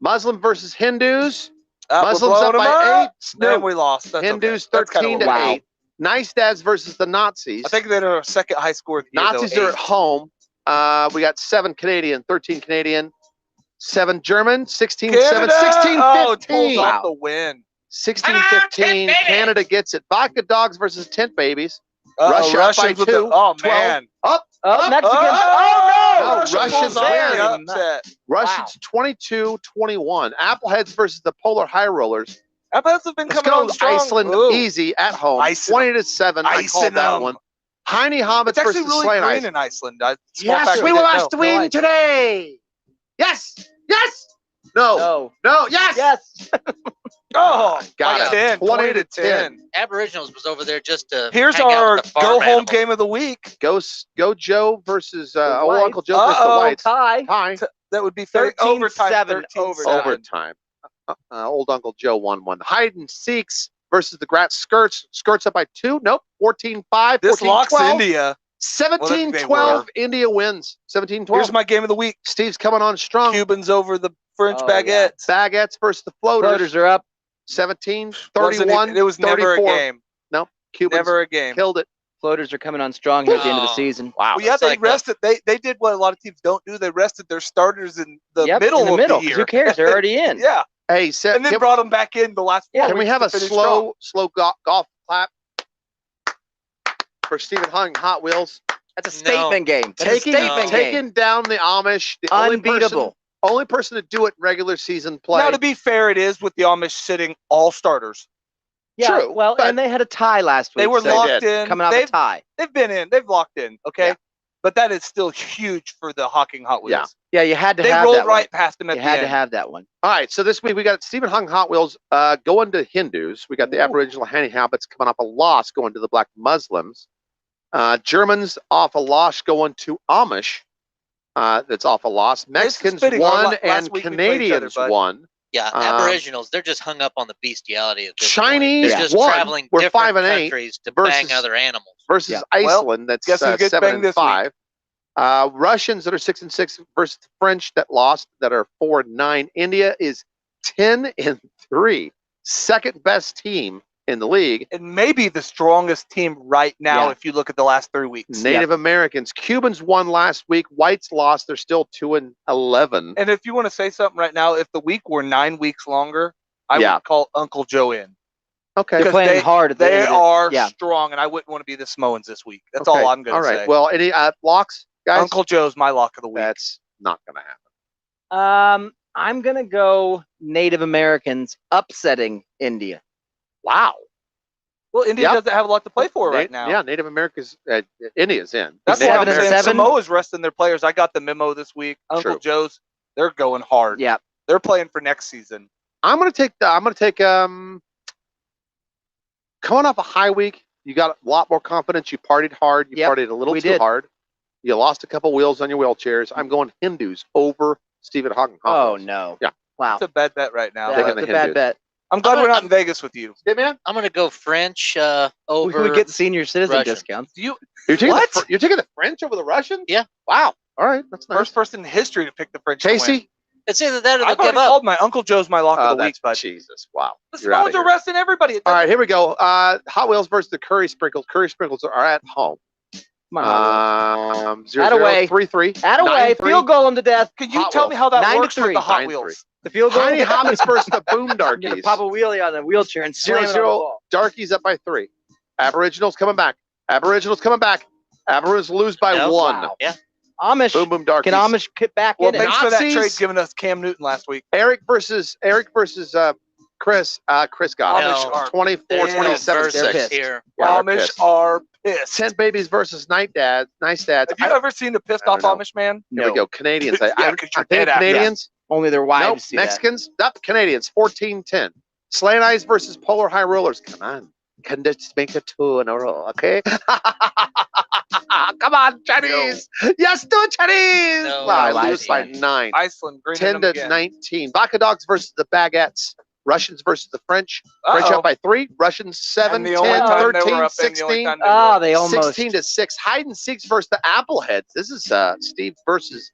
Muslim versus Hindus. We're Muslims up blowing 'em by 8. Then we lost. That's Hindus okay. That's kinda 13 to wow. 8. Nice Dads versus the Nazis. I think they're our second high score of the year. Nazis though, are at 8. home. We got 7 Canadian, 13 Canadian, 7 German, 16 Canada! 7, 16 Oh, it 15. pulls off the win. 16 Come on, 15. 10 babies! Canada gets it. Vodka Dogs versus Tent Babies. Uh-oh, Russia up by Russians with 2. the, oh 12. man. Up. Oh, Mexicans. Oh, No, Russia Russians pulls off win. the upset. Russians 22-21. Appleheads versus the Polar High Rollers. Appleheads have been Let's coming go on strong. Iceland Ooh. easy at home. Icing 20-7. I Icing called that them. one. Heine Hobbits It's actually versus really Slane green Ice. in Iceland. Small Yes, fact I we didn't must know. win today. Yes. Yes. No. No. No. Yes. Yes. Oh, Got by it. 10, 20 to 10. Aboriginals was over there just to. Here's hang out our with the farm go home animals. game of the week. Go Joe versus old Whites. Uncle Joe versus the Uh-oh. Whites. Tie. Tie. That would be 13-7 overtime. 13-7. Overtime. Old Uncle Joe won one. Hide and Seeks versus the Grat Skirts. Skirts up by 2. Nope. 14-5. This locks 14-12. India. 17-12. India wins. 17-12. Here's my game of the week. Steve's coming on strong. Cubans over the French Oh, yeah. baguettes. Baguettes versus the Floaters. Floaters are up. 17, Wasn't 31, it was never a 34. game. Nope. Cubans Never a game. killed it. Floaters are coming on strong here at the end of the Oh. season. Wow. Well, yeah, It's they like rested. They did what a lot of teams don't do. They rested their starters in the Yep, middle in the of middle. the 'cause year. Who cares? They're already in. Yeah, Hey, and then brought them back in the last. Yeah. 4 can we weeks have to a finish strong. slow golf clap for Stephen Hung Hot Wheels? That's a No. statement game. That's Taking, a statement game. taking down the Amish. The Unbeatable. Only person to do it in regular season play. Now, to be fair, it is with the Amish sitting all starters. Yeah, True, well, but and they had a tie last week. They were so locked in. coming off a tie. They've been in. They've locked in. Okay, Yeah. but that is still huge for the Hawking Hot Wheels. Yeah. Yeah, you had to They have rolled that right one. past them at You the had end. to have that one. All right, so this week we got Stephen Hung Hot Wheels going to Hindus. We got the Aboriginal Hanny Habits coming off a loss going to the Black Muslims. Germans off a loss going to Amish. That's off a loss. This is Mexicans fitting. Our won last and week we played each other, Canadians bud. won. Yeah, Aboriginals, they're just hung up on the bestiality of this. Chinese They're just won. traveling We're different 5 and 8 countries to versus- bang other animals. versus Yeah. Iceland. That's guess who gets 7 banged and this week? 5. Russians that are 6 and 6 versus the French that lost that are 4 and 9. India is 10 and 3, second best team in the league. And maybe the strongest team right now Yeah. if you look at the last 3 weeks. Native Americans, Cubans won last week. Whites lost. They're still 2 and 11. And if you want to say something right now, if the week were 9 weeks longer, I Yeah. would call Uncle Joe in. Okay. They're Because playing they- hard at the They end of it. are Yeah. strong, and I wouldn't want to be the Samoans this week. That's Okay. all I'm going All to right. say. Well, any locks, guys? Uncle Joe's my lock of the week. That's not going to happen. I'm gonna go Native Americans upsetting India. Wow. Well, India Yep. doesn't have a lot to play for right now. Yeah, Native Americans. India's in. That's Seven what I'm and saying. 7. Samoa's resting their players. I got the memo this week. Uncle True. Joe's, they're going hard. Yeah. They're playing for next season. I'm gonna take coming off a high week, you got a lot more confidence. You partied hard. You Yep, partied a little we too did. hard. You lost a couple wheels on your wheelchairs. I'm going Hindus over Stephen Hawking. Oh no. Yeah. Wow. It's a bad bet right now. Yeah, Taking but that's the a bad Hindus. bet. I'm glad we're not in Vegas with you. Hey man, I'm gonna go French over. We get senior citizen Russian. discounts. You you're taking What? you're taking the French over the Russians? Yeah. Wow. All right, that's nice. first person in history to pick the French to win. Casey. It's either that or I've they'll already give up. called my Uncle Joe's my lock Oh, of the week, that's bud. Jesus. Wow. The You're outta Samoans are here. resting everybody. It All doesn't- right, here we go. Hot Wheels versus the Curry Sprinkles. Curry Sprinkles are at home. Come on. 0-0, 3-3. Attaway, 9-3. field goal them to death. Can you Hot tell Wheels. me how that 9-3. works with the Hot 9-3. Wheels? The field goal. Tiny Hobbits versus the Get a Boondarkies. Papa Wheelie on a wheelchair and slam it on the 0-0. ball. Darkies up by 3. Aboriginals coming back. Aboriginals coming back. Aboriginals lose by No. 1. Wow. Yeah. Amish. Boom boom Darkies. Can Amish get back Well, in it? thanks for that Nazis. trade giving us Cam Newton last week. Eric versus Chris got Amish it. are 24, There's no 27, versus 6. here. Yeah, they're Amish pissed. are pissed. 10 babies versus nice dads. Have you ever seen a pissed I off don't know. Amish man? Here we go. Canadians. Yeah, I 'cause you're think dead at- Canadians. Only their wives Nope. see that. Mexicans. Nope. Canadians. 14-10. Slant eyes versus polar high rollers. Come on. Can just make it 2 in a row, okay? Come on, Chinese. Yes, do it, Chinese. No. Wow, I No, I lose by can't. 9. Iceland, greening 10 them to again. 19. Baka dogs versus the baguettes. Russians versus the French. French Uh-oh. up by 3. Russians 7, And the 10, only time they 13, were up in, the only 16. time they Ah, were- they almost. 16 to 6. Hide and seeks versus the Appleheads. This is Steve versus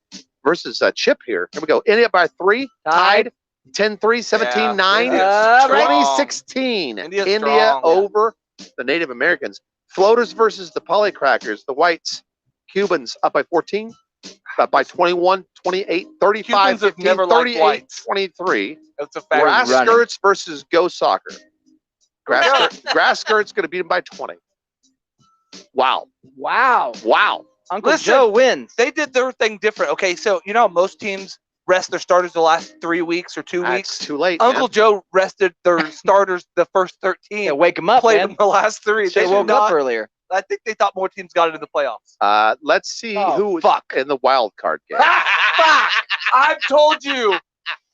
Chip here. Here we go. India by 3. Tied. 10-3, 17-9. India's strong. 2016. India's India strong. over the Native Americans. Floaters versus the polycrackers. The whites. Cubans up by 14. By 21, 28, 35, Cubans have 15, never liked 38, whites. 23. That's a fact. Grass running. skirts versus go soccer. Grass skirts going to beat them by 20. Wow. Wow. Wow. Uncle Listen, Joe wins. They did their thing different. Okay, so you know how most teams rest their starters the last 3 weeks or 2 That's weeks. too late. Uncle man. Joe rested their starters the first 13. Yeah, wake him up, played man. them the last 3. They They woke did up not, earlier. I think they thought more teams got into the playoffs. Let's see Oh, who was fuck. in the wild card game. Fuck! I've told you.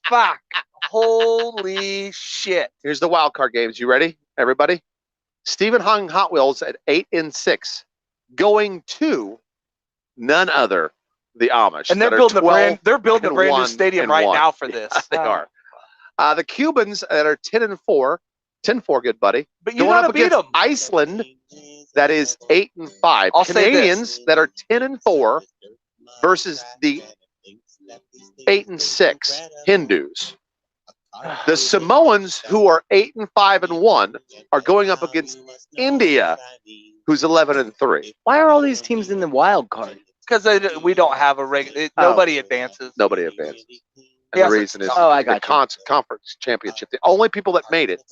Fuck. Holy shit. Here's the wild card games. You ready, everybody? Stephen Hung Hot Wheels at 8-6, going to none other the Amish. And they're that are building a 12 brand. They're building a and brand new 1 stadium and right 1. now for this. They are. The Cubans that are 10-4, 10-4, good buddy. But you Going gotta up beat against them. Iceland, that is 8-5. I'll say this. Canadians that are 10-4 versus the 8-6 Hindus. The Samoans, who are 8-5-1, are going up against India, who's 11-3. Why are all these teams in the wild card? Because we don't have a regular. Oh. Nobody advances. Nobody advances. And Yes, the reason is Oh, I the got you. conference championship. The only people that made it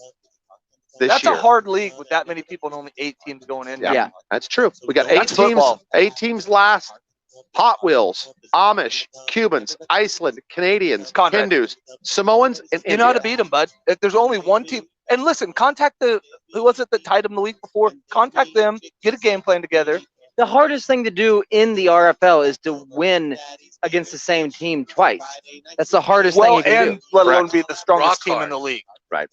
this That's year. a hard league with that many people and only 8 teams going in. Yeah. Yeah. That's true. We got 8 That's teams. football. 8 teams last. Hot Wheels, Amish, Cubans, Iceland, Canadians, Conrad. Hindus, Samoans, and You know how to India. beat them, bud. If there's only one team. And listen, contact who was it that tied them the week before? Contact them, get a game plan together. The hardest thing to do in the RFL is to win against the same team twice. That's the hardest Well, thing you can and do. let alone Correct. be the strongest Rock team in hard. the league. Right.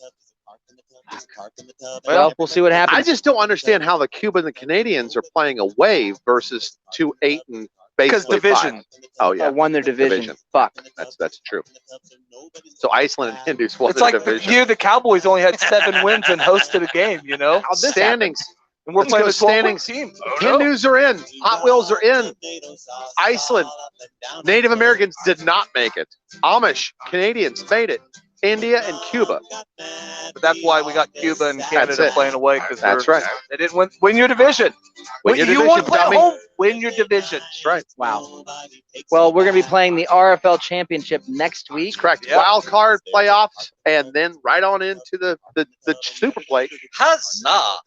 Well, we'll see what happens. I just don't understand how the Cuban and Canadians are playing away versus 2-8 and Because basically division. 5. Oh yeah, won their division. Division. Fuck. that's true. So Iceland and Hindus won It's their like the division. year the Cowboys only had 7 wins and hosted a game, you know? Standings. And we're Let's playing go a 12 standings. team. Hindus are in. Hot Wheels are in. Iceland. Native Americans did not make it. Amish, Canadians made it. India and Cuba. But that's why we got Cuba and Canada it. playing away because That's right. they didn't win your division. Win your you want to division, play at dummy. home? Win your division. That's right. Wow. Well, we're going to be playing the RFL Championship next week. That's correct. Yep. Wild card playoffs, and then right on into the Super Play. Huzzah!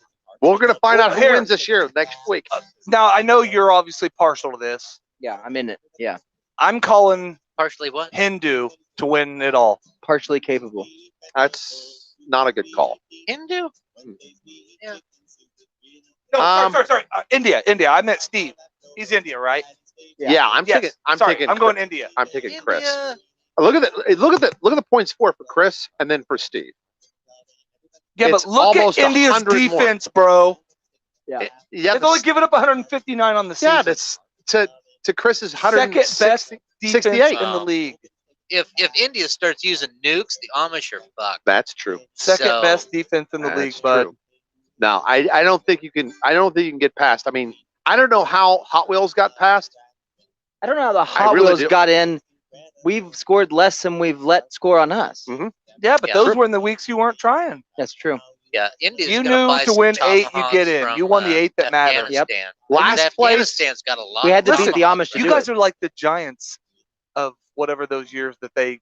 We're going to find Well, out who here- wins this year next week. Now, I know you're obviously partial to this. Yeah, I'm in it. Yeah. I'm calling Partially what? Hindu to win it all. Partially capable. That's not a good call. Hindu? No, sorry. India. I meant Steve. He's India, right? Yeah, I'm Yes. taking. I'm Sorry, taking. I'm going India. I'm taking Chris. India. Look at the points for Chris, and then for Steve. Yeah, It's but look at almost India's 100 more. defense, bro. Yeah. Yeah, They've only given up 159 on the season. yeah, that's to Chris's second best 160. defense 68. in the league. If India starts using nukes, the Amish are fucked. That's true. Second So- best defense in the That's league, bud. true. No, I don't think you can. I don't think you can get past. I mean, I don't know how Hot Wheels got past. I don't know how the Hot really Wheels do. got in. We've scored less than we've let score on us. Mm-hmm. Yeah, but Yeah. those were in the weeks you weren't trying. That's true. Yeah, India's You gonna knew buy to some win 8, you tomahawks get in. from, You won the 8 that mattered. Yep. Afghanistan. Last Because place. Afghanistan's got a lot. We had to Listen, beat the Amish to You do guys it. are like the Giants of whatever those years that they,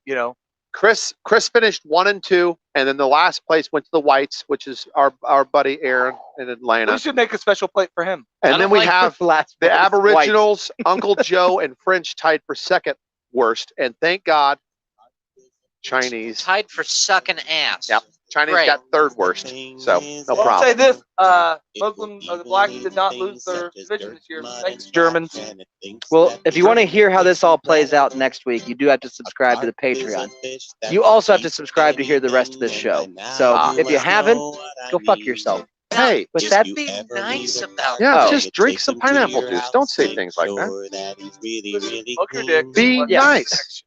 Chris finished 1 and 2, and then the last place went to the Whites, which is our buddy Aaron in Atlanta. we should make a special plate for him. I And don't then we like have Last the place, Aboriginals, Uncle Joe, and French tied for second worst. And thank God, Chinese. Tied for sucking ass. Yep. Chinese Great. got third worst, so no I'll say problem. this: Muslims, the blacks did not lose their division this year. Thanks, Germans. Well, if you want to hear how this all plays out next week, you do have to subscribe to the Patreon. You also have to subscribe to hear the rest of this show. So if you haven't, go fuck yourself. Hey, With that, Be nice about yeah, Oh. just drink some pineapple juice. Don't say things like that. Fuck your dick. Be Yeah. nice.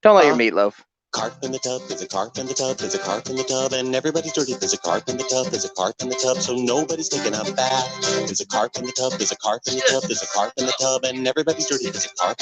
don't let your meatloaf. Carp in the tub, there's a carp in the tub, there's a carp in the tub, and everybody's dirty. There's a carp in the tub, there's a carp in the tub, so nobody's taking a bath. There's a carp in the tub, there's a carp in the tub, there's a carp in the tub, and everybody's dirty. There's a carp